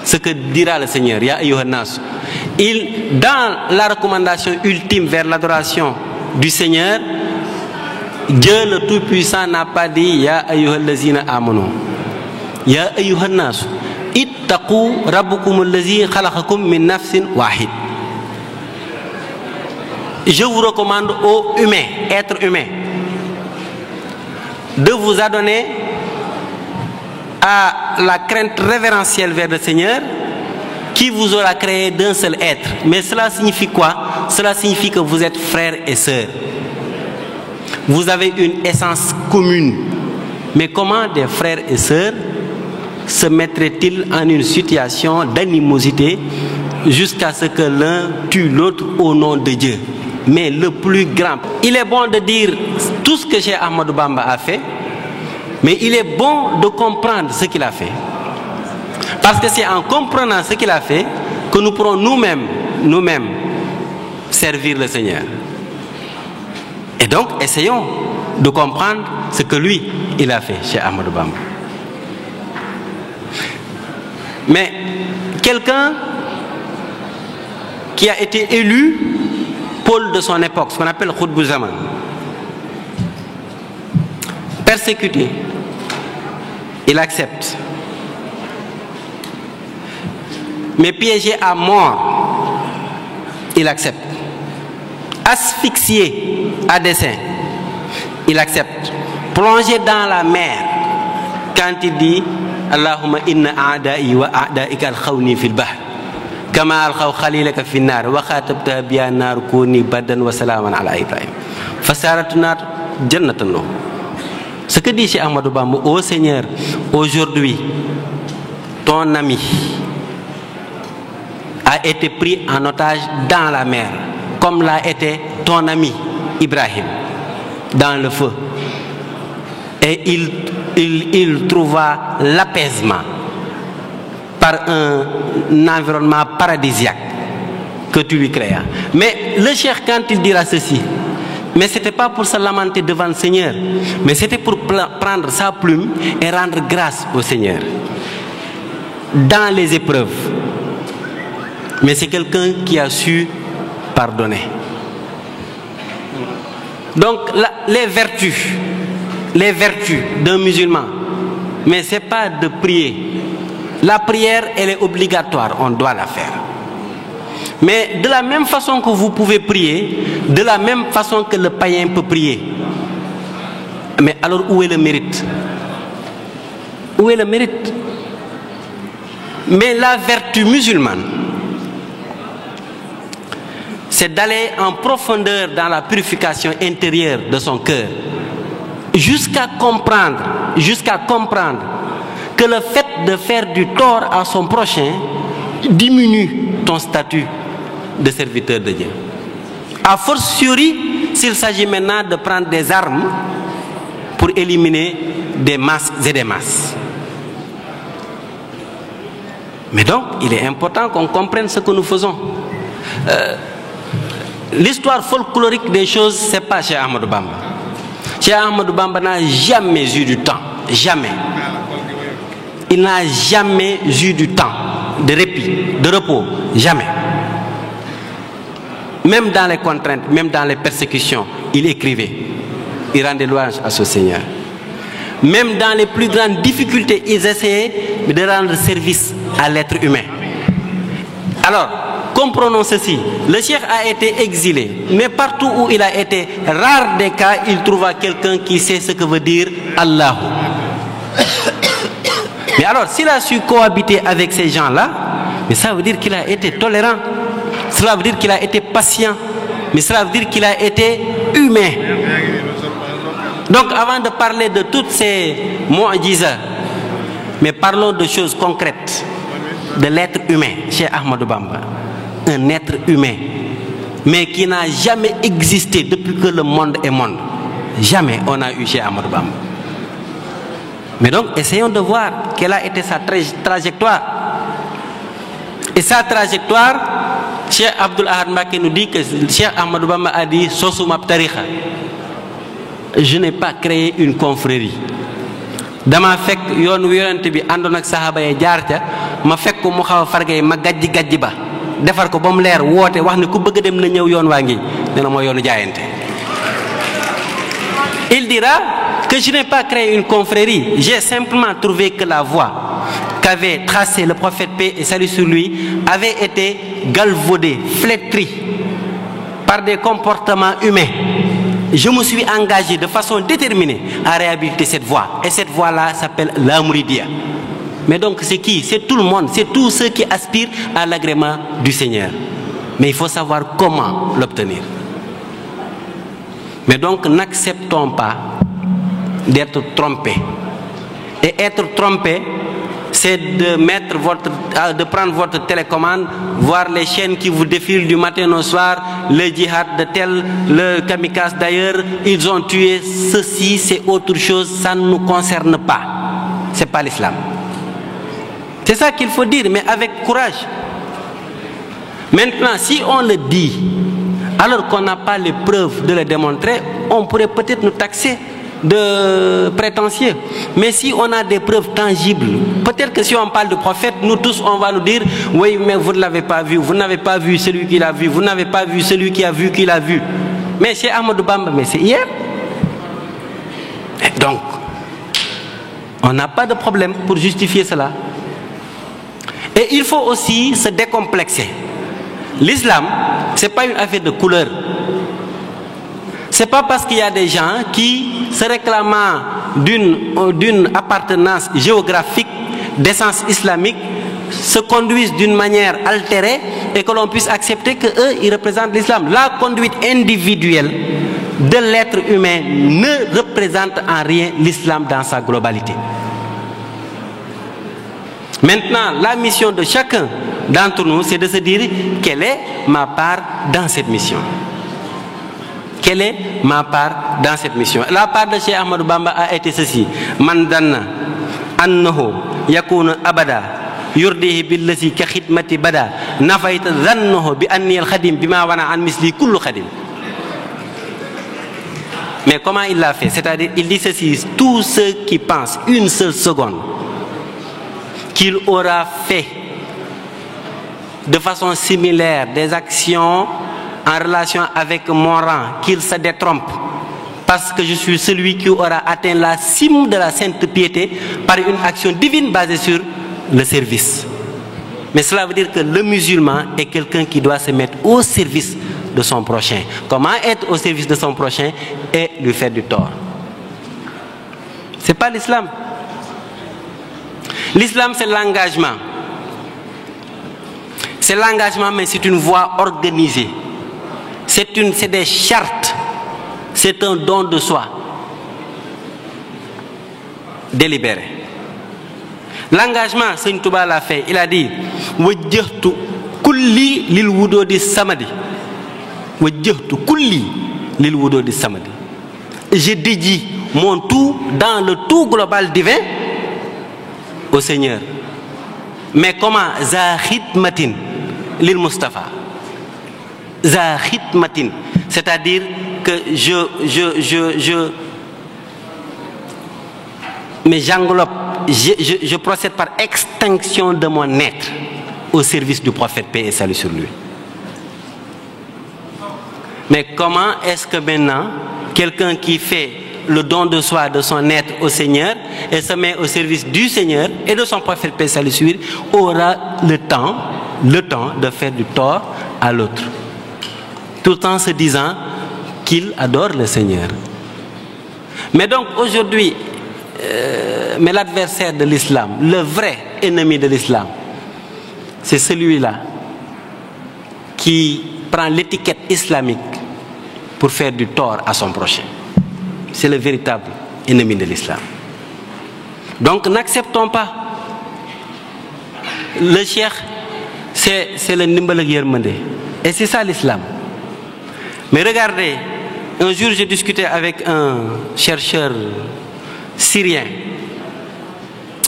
ce que dira le Seigneur, Ya ayyuhan nas. Dans la recommandation ultime vers l'adoration du Seigneur, Dieu le Tout-Puissant n'a pas dit Ya ayyuhallazina amanu. Ya ayyuhannasu. Ittaqu rabbukum allazi khalaqakum min nafsin wahid. Je vous recommande aux humains, êtres humains, de vous adonner à la crainte révérentielle vers le Seigneur qui vous aura créé d'un seul être. Mais cela signifie quoi? Cela signifie que vous êtes frères et sœurs. Vous avez une essence commune. Mais comment des frères et sœurs se mettraient-ils en une situation d'animosité jusqu'à ce que l'un tue l'autre au nom de Dieu? Mais le plus grand, il est bon de dire tout ce que Cheikh Ahmadou Bamba a fait, mais il est bon de comprendre ce qu'il a fait. Parce que c'est en comprenant ce qu'il a fait que nous pourrons nous-mêmes servir le Seigneur. Et donc, essayons de comprendre ce que lui, il a fait, Cheikh Ahmadou Bamba. Mais quelqu'un qui a été élu Paul de son époque, ce qu'on appelle Khutbou Zaman, persécuté, il accepte. Mais piégé à mort, il accepte. Asphyxié à dessein, il accepte. Plongé dans la mer, quand il dit Allahumma inna a'da'i wa a'da'ika al-khawni fil bahr kama al-khaw khalilaka fin nar wa khatabta biya nar kuni badan wa salaman ala Ibrahim fasaratu nar jannatan lo. Ce que dit Cheikh Ahmadou Bamba: ô Seigneur, aujourd'hui ton ami a été pris en otage dans la mer, comme l'a été ton ami Ibrahim dans le feu. Et il trouva l'apaisement par un environnement paradisiaque que tu lui créas. Mais le cheikh, quand il dira ceci, mais ce n'était pas pour se lamenter devant le Seigneur, mais c'était pour prendre sa plume et rendre grâce au Seigneur dans les épreuves. Mais c'est quelqu'un qui a su pardonner. Donc les vertus d'un musulman, mais ce n'est pas de prier. La prière, elle est obligatoire, on doit la faire. Mais de la même façon que vous pouvez prier, de la même façon que le païen peut prier. Mais alors où est le mérite? Où est le mérite? Mais la vertu musulmane, c'est d'aller en profondeur dans la purification intérieure de son cœur, jusqu'à comprendre que le fait de faire du tort à son prochain diminue ton statut de serviteur de Dieu. A fortiori, s'il s'agit maintenant de prendre des armes pour éliminer des masses et des masses. Mais donc, il est important qu'on comprenne ce que nous faisons. L'histoire folklorique des choses, ce n'est pas Cheikh Ahmadou Bamba. Cheikh Ahmadou Bamba n'a jamais eu du temps. Jamais. Il n'a jamais eu du temps de répit, de repos. Jamais. Même dans les contraintes, même dans les persécutions, il écrivait. Il rendait louange à ce Seigneur. Même dans les plus grandes difficultés, ils essayaient de rendre service à l'être humain. Alors, comprenons ceci. Le cheikh a été exilé, mais partout où il a été, rare des cas, il trouva quelqu'un qui sait ce que veut dire Allah. Mais alors, s'il a su cohabiter avec ces gens-là, mais ça veut dire qu'il a été tolérant. Cela veut dire qu'il a été patient. Mais cela veut dire qu'il a été humain. Donc, avant de parler de toutes ces mu'jiza, mais parlons de choses concrètes, de l'être humain, chez Ahmadou Bamba. Un être humain, mais qui n'a jamais existé depuis que le monde est monde. Jamais on a eu chez Ahmadou Bamba. Mais donc, essayons de voir quelle a été sa trajectoire. Et sa trajectoire, Cheikh Abdoul Ahad Mbacké nous dit que Cheikh Ahmadou Bamba a dit Sosumab Tariqa. Je n'ai pas créé une confrérie. Dama fek yoon wi yonent bi àndoon ak sahaba yi jaar ca ma fekk ko mu xaw a fargay ma gajji ba defar ko ba mu leer woote wax ne ku bëgg dem na ñëw yoon waa ngi nee na mooy yoonu jaayante. Il dira que je n'ai pas créé une confrérie, j'ai simplement trouvé que la voie qu'avait tracée le prophète paix et salut sur lui avait été galvaudée, flétrie par des comportements humains. Je me suis engagé de façon déterminée à réhabiliter cette voie. Et cette voie-là s'appelle la Mouridia. Mais donc c'est qui? C'est tout le monde, c'est tous ceux qui aspirent à l'agrément du Seigneur. Mais il faut savoir comment l'obtenir. Mais donc n'acceptons pas d'être trompés. Et être trompé, c'est de prendre votre télécommande, voir les chaînes qui vous défilent du matin au soir, le djihad de tel, le kamikaze d'ailleurs, ils ont tué ceci, c'est autre chose, ça ne nous concerne pas. C'est pas l'islam. C'est ça qu'il faut dire, mais avec courage. Maintenant, si on le dit, alors qu'on n'a pas les preuves de le démontrer, on pourrait peut-être nous taxer de prétentieux. Mais si on a des preuves tangibles, peut-être que si on parle de prophète, nous tous on va nous dire oui, mais vous ne l'avez pas vu, vous n'avez pas vu celui qui l'a vu, vous n'avez pas vu celui qui a vu qu'il a vu. Mais chez Ahmadou Bamba, mais c'est hier. Et donc, on n'a pas de problème pour justifier cela. Et il faut aussi se décomplexer. L'islam, ce n'est pas une affaire de couleur. Ce n'est pas parce qu'il y a des gens qui, se réclamant d'une appartenance géographique, d'essence islamique, se conduisent d'une manière altérée et que l'on puisse accepter qu'eux, ils représentent l'islam. La conduite individuelle de l'être humain ne représente en rien l'islam dans sa globalité. Maintenant, la mission de chacun d'entre nous, c'est de se dire quelle est ma part dans cette mission. Quelle est ma part dans cette mission? La part de Cheikh Ahmadou Bamba a été ceci. Man danna annahu yakunu abada yurdihi billati ka khidmati bada nafayta dhannahu bi anni al khadim bima wana an misli kullu khadim. Mais comment il l'a fait? C'est-à-dire, il dit ceci: tous ceux qui pensent une seule seconde qu'il aura fait de façon similaire des actions en relation avec mon rang, qu'il se détrompe, parce que je suis celui qui aura atteint la cime de la sainte piété par une action divine basée sur le service. Mais cela veut dire que le musulman est quelqu'un qui doit se mettre au service de son prochain. Comment être au service de son prochain et lui faire du tort? C'est pas l'islam. L'islam, c'est l'engagement. C'est l'engagement, mais c'est une voie organisée. C'est des chartes. C'est un don de soi. Délibéré. L'engagement, Seigneur Touba l'a fait. Il a dit wajjahtu kulli lil wududi samadi. Wajjahtu kulli lil wududi samadi. Je dédie mon tout dans le tout global divin au Seigneur. Mais comment? Za khidmatin lil Mustafa. Za khidmatin, c'est-à-dire que mais j'englobe, je procède par extinction de mon être au service du prophète paix et salut sur lui. Mais comment est-ce que maintenant quelqu'un qui fait le don de soi, de son être au Seigneur et se met au service du Seigneur et de son prophète paix et salut sur lui aura le temps de faire du tort à l'autre, tout en se disant qu'il adore le Seigneur? Mais donc aujourd'hui, mais l'adversaire de l'islam, le vrai ennemi de l'islam, c'est celui-là qui prend l'étiquette islamique pour faire du tort à son prochain. C'est le véritable ennemi de l'islam. Donc n'acceptons pas. Le cheikh, c'est le ndimbal ak yermandé. Et c'est ça l'islam. Mais regardez, un jour j'ai discuté avec un chercheur syrien.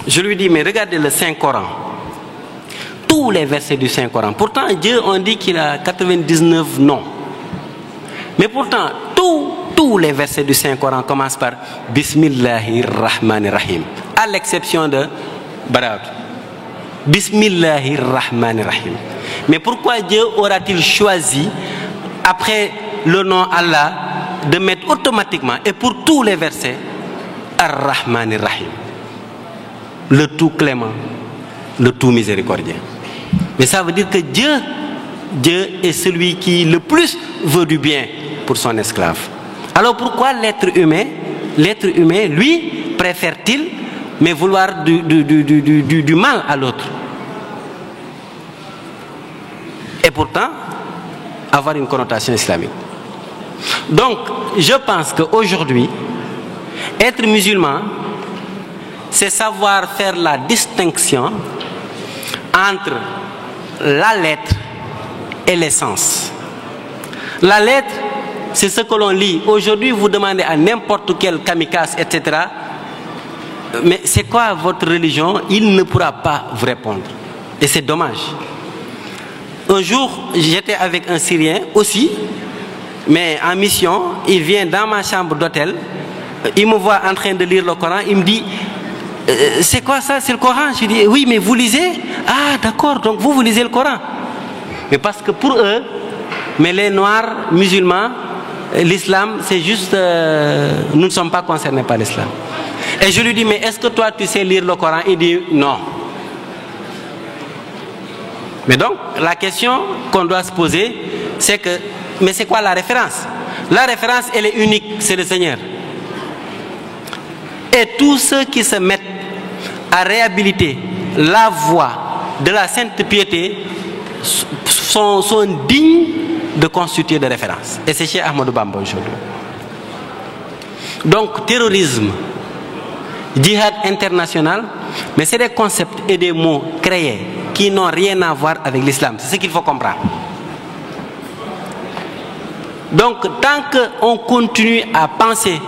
Je lui dis, mais regardez le Saint-Coran. Tous les versets du Saint-Coran. Pourtant, Dieu, on dit qu'il a 99 noms. Mais pourtant, tous les versets du Saint-Coran commencent par Bismillahirrahmanirrahim. À l'exception de Barat. Bismillahirrahmanirrahim. Mais pourquoi Dieu aura-t-il choisi, après le nom Allah, de mettre automatiquement, et pour tous les versets, Ar-Rahman Ar-Rahim, le tout clément, le tout miséricordieux. Mais ça veut dire que Dieu est celui qui le plus veut du bien pour son esclave. Alors pourquoi l'être humain, lui, préfère-t-il mais vouloir du mal à l'autre? Et pourtant, avoir une connotation islamique. Donc, je pense qu'aujourd'hui, être musulman, c'est savoir faire la distinction entre la lettre et l'essence. La lettre, c'est ce que l'on lit. Aujourd'hui, vous demandez à n'importe quel kamikaze, etc., mais c'est quoi votre religion? Il ne pourra pas vous répondre. Et c'est dommage. Un jour, j'étais avec un Syrien aussi, mais en mission. Il vient dans ma chambre d'hôtel. Il me voit en train de lire le Coran. Il me dit, c'est quoi ça? C'est le Coran? Je dis, oui, mais vous lisez? Ah, d'accord, donc vous lisez le Coran. Mais parce que pour eux, mais les Noirs musulmans, l'islam, c'est juste, nous ne sommes pas concernés par l'islam. Et je lui dis, mais est-ce que toi tu sais lire le Coran? Il dit, non. Mais donc, la question qu'on doit se poser, c'est que, mais c'est quoi la référence? La référence, elle est unique, c'est le Seigneur. Et tous ceux qui se mettent à réhabiliter la voie de la sainte piété sont dignes de constituer des références. Et c'est chez Ahmadou Bamba aujourd'hui. Donc, terrorisme, djihad international, mais c'est des concepts et des mots créés qui n'ont rien à voir avec l'islam. C'est ce qu'il faut comprendre. Donc, tant qu'on continue à penser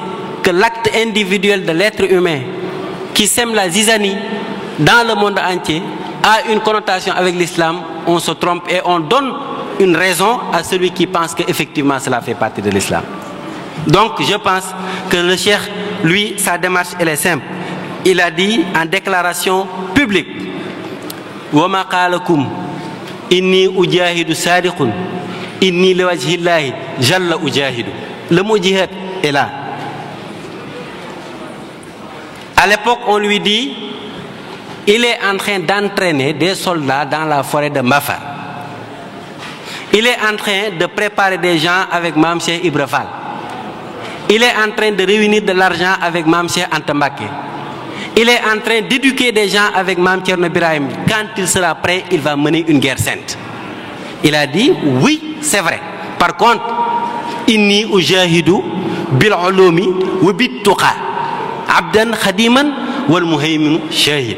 que l'acte individuel de l'être humain qui sème la zizanie dans le monde entier a une connotation avec l'islam, on se trompe et on donne une raison à celui qui pense qu'effectivement cela fait partie de l'islam. Donc, je pense que le cheikh, lui, sa démarche, elle est simple. Il a dit en déclaration publique, wa ma qalakum inni ujahidu sadiqun inni liwajhillahi jalla ujahidu. Le mot jihad est là. À l'époque, on lui dit, il est en train d'entraîner des soldats dans la forêt de Mafar. Il est en train de préparer des gens avec Mam Cheikh Ibra Fall. Il est en train de réunir de l'argent avec Mam Cheikh Anta Mbacké. Il est en train d'éduquer des gens avec Mam Thierno Birahim. Quand il sera prêt, il va mener une guerre sainte. Il a dit, oui, c'est vrai. Par contre, inni ujahidu bil ulumi wa bit tuqa abdan khadiman wal muhaymin shahid.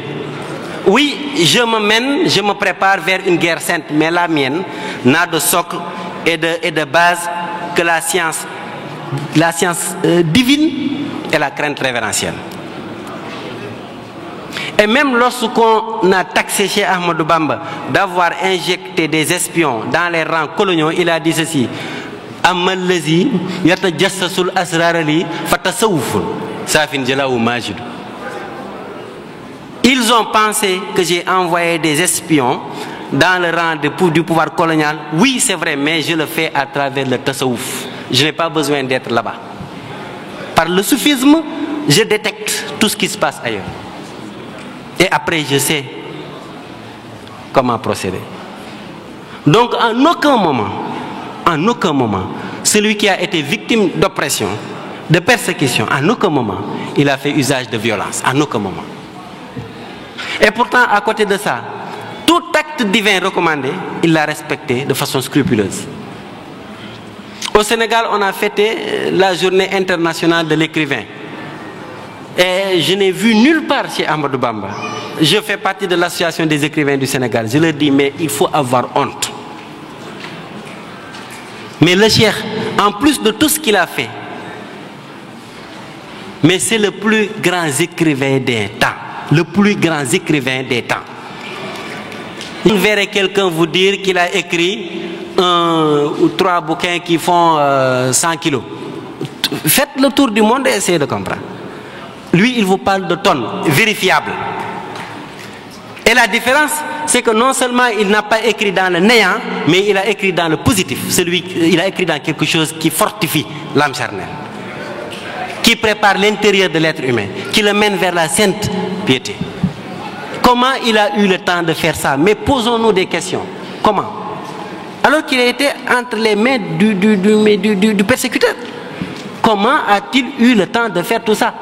Oui, je me mène, je me prépare vers une guerre sainte, mais la mienne n'a de socle et de base que la science divine et la crainte révérentielle. Et même lorsqu'on a taxé chez Ahmadou Bamba d'avoir injecté des espions dans les rangs coloniaux, il a dit ceci: Amallazi yatajassasul asrarali fatasawufun safin jalaou majid. Ils ont pensé que j'ai envoyé des espions dans le rang du pouvoir colonial. Oui, c'est vrai, mais je le fais à travers le tasawuf. Je n'ai pas besoin d'être là-bas. Par le soufisme, je détecte tout ce qui se passe ailleurs. Et après, je sais comment procéder. Donc, en aucun moment, celui qui a été victime d'oppression, de persécution, en aucun moment, il a fait usage de violence. En aucun moment. Et pourtant, à côté de ça, tout acte divin recommandé, il l'a respecté de façon scrupuleuse. Au Sénégal, on a fêté la journée internationale de l'écrivain. Et je n'ai vu nulle part chez Ahmadou Bamba. Je fais partie de l'association des écrivains du Sénégal. Je leur dis, mais il faut avoir honte. Mais le cheikh, en plus de tout ce qu'il a fait, mais c'est le plus grand écrivain des temps. Le plus grand écrivain des temps. Vous verrez quelqu'un vous dire qu'il a écrit 1 ou 3 bouquins qui font 100 kilos. Faites le tour du monde et essayez de comprendre. Lui, il vous parle de tonnes vérifiables. Et la différence, c'est que non seulement il n'a pas écrit dans le néant, mais il a écrit dans le positif. Il a écrit dans quelque chose qui fortifie l'âme charnelle, qui prépare l'intérieur de l'être humain, qui le mène vers la sainte piété. Comment il a eu le temps de faire ça? Mais posons-nous des questions. Comment? Alors qu'il a été entre les mains du persécuteur. Comment a-t-il eu le temps de faire tout ça?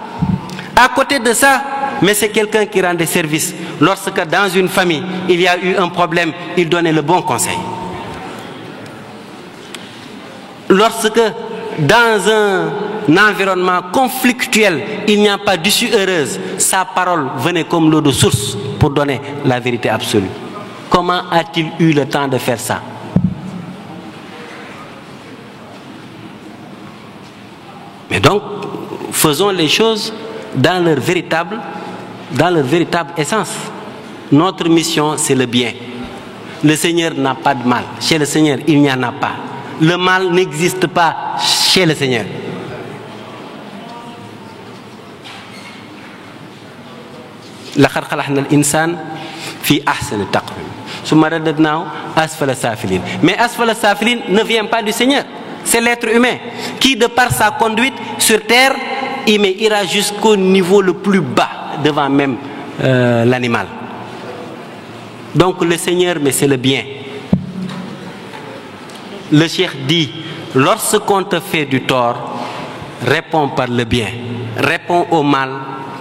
À côté de ça, mais c'est quelqu'un qui rendait service. Lorsque dans une famille, il y a eu un problème, il donnait le bon conseil. Lorsque dans un environnement conflictuel, il n'y a pas d'issue heureuse, sa parole venait comme l'eau de source pour donner la vérité absolue. Comment a-t-il eu le temps de faire ça? Mais donc, faisons les choses dans leur véritable essence. Notre mission, c'est le bien. Le Seigneur n'a pas de mal. Chez le Seigneur, il n'y en a pas. Le mal n'existe pas chez le Seigneur. لقد خلقنا الإنسان في أحسن تقويم ثم رددناه أسفل سافلين. Mais أسفل سافلين ne vient pas du Seigneur. C'est l'être humain qui, de par sa conduite sur terre, il ira jusqu'au niveau le plus bas, devant même l'animal. Donc le Seigneur, mais c'est le bien. Le cheikh dit, lorsqu'on te fait du tort, réponds par le bien. Réponds au mal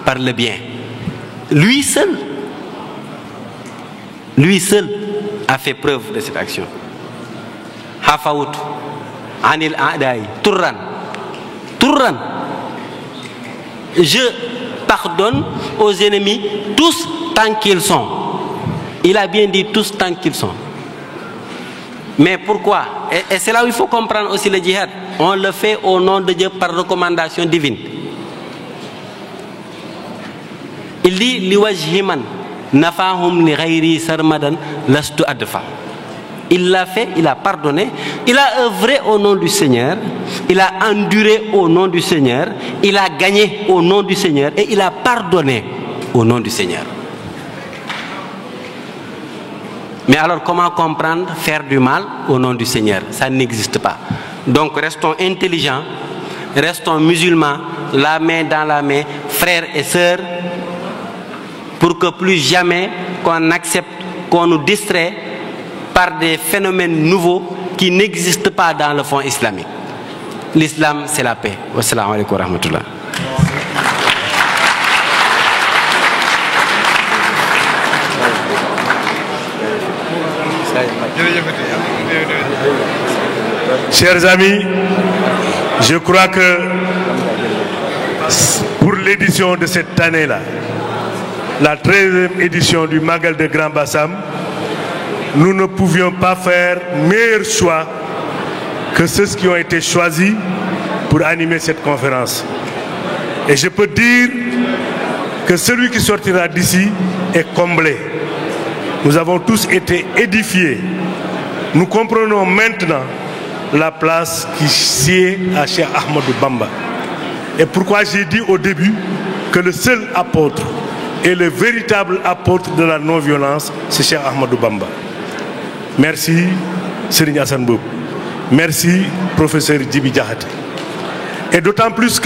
par le bien. Lui seul a fait preuve de cette action. Hafaout anil a'daï turran. Je pardonne aux ennemis tous tant qu'ils sont. Il a bien dit tous tant qu'ils sont. Mais pourquoi? Et c'est là où il faut comprendre aussi le djihad. On le fait au nom de Dieu par recommandation divine. Il dit liwajhiman nafahum li ghayri sarmadan lastu adfa. Il l'a fait, il a pardonné, il a œuvré au nom du Seigneur, il a enduré au nom du Seigneur, il a gagné au nom du Seigneur et il a pardonné au nom du Seigneur. Mais alors comment comprendre faire du mal au nom du Seigneur? Ça n'existe pas. Donc restons intelligents, restons musulmans, la main dans la main, frères et sœurs, pour que plus jamais qu'on accepte, qu'on nous distrait par des phénomènes nouveaux qui n'existent pas dans le fond islamique. L'islam, c'est la paix. Wassalamu alaikum wa rahmatullah. Chers amis, je crois que pour l'édition de cette année-là, la 13e édition du Magal de Grand Bassam, nous ne pouvions pas faire meilleur choix que ceux qui ont été choisis pour animer cette conférence. Et je peux dire que celui qui sortira d'ici est comblé. Nous avons tous été édifiés. Nous comprenons maintenant la place qui sied à Cheikh Ahmadou Bamba. Et pourquoi j'ai dit au début que le seul apôtre et le véritable apôtre de la non-violence, c'est Cheikh Ahmadou Bamba. Merci, Serigne Hassan Boub. Merci, professeur Djibi Diakhaté. Et d'autant plus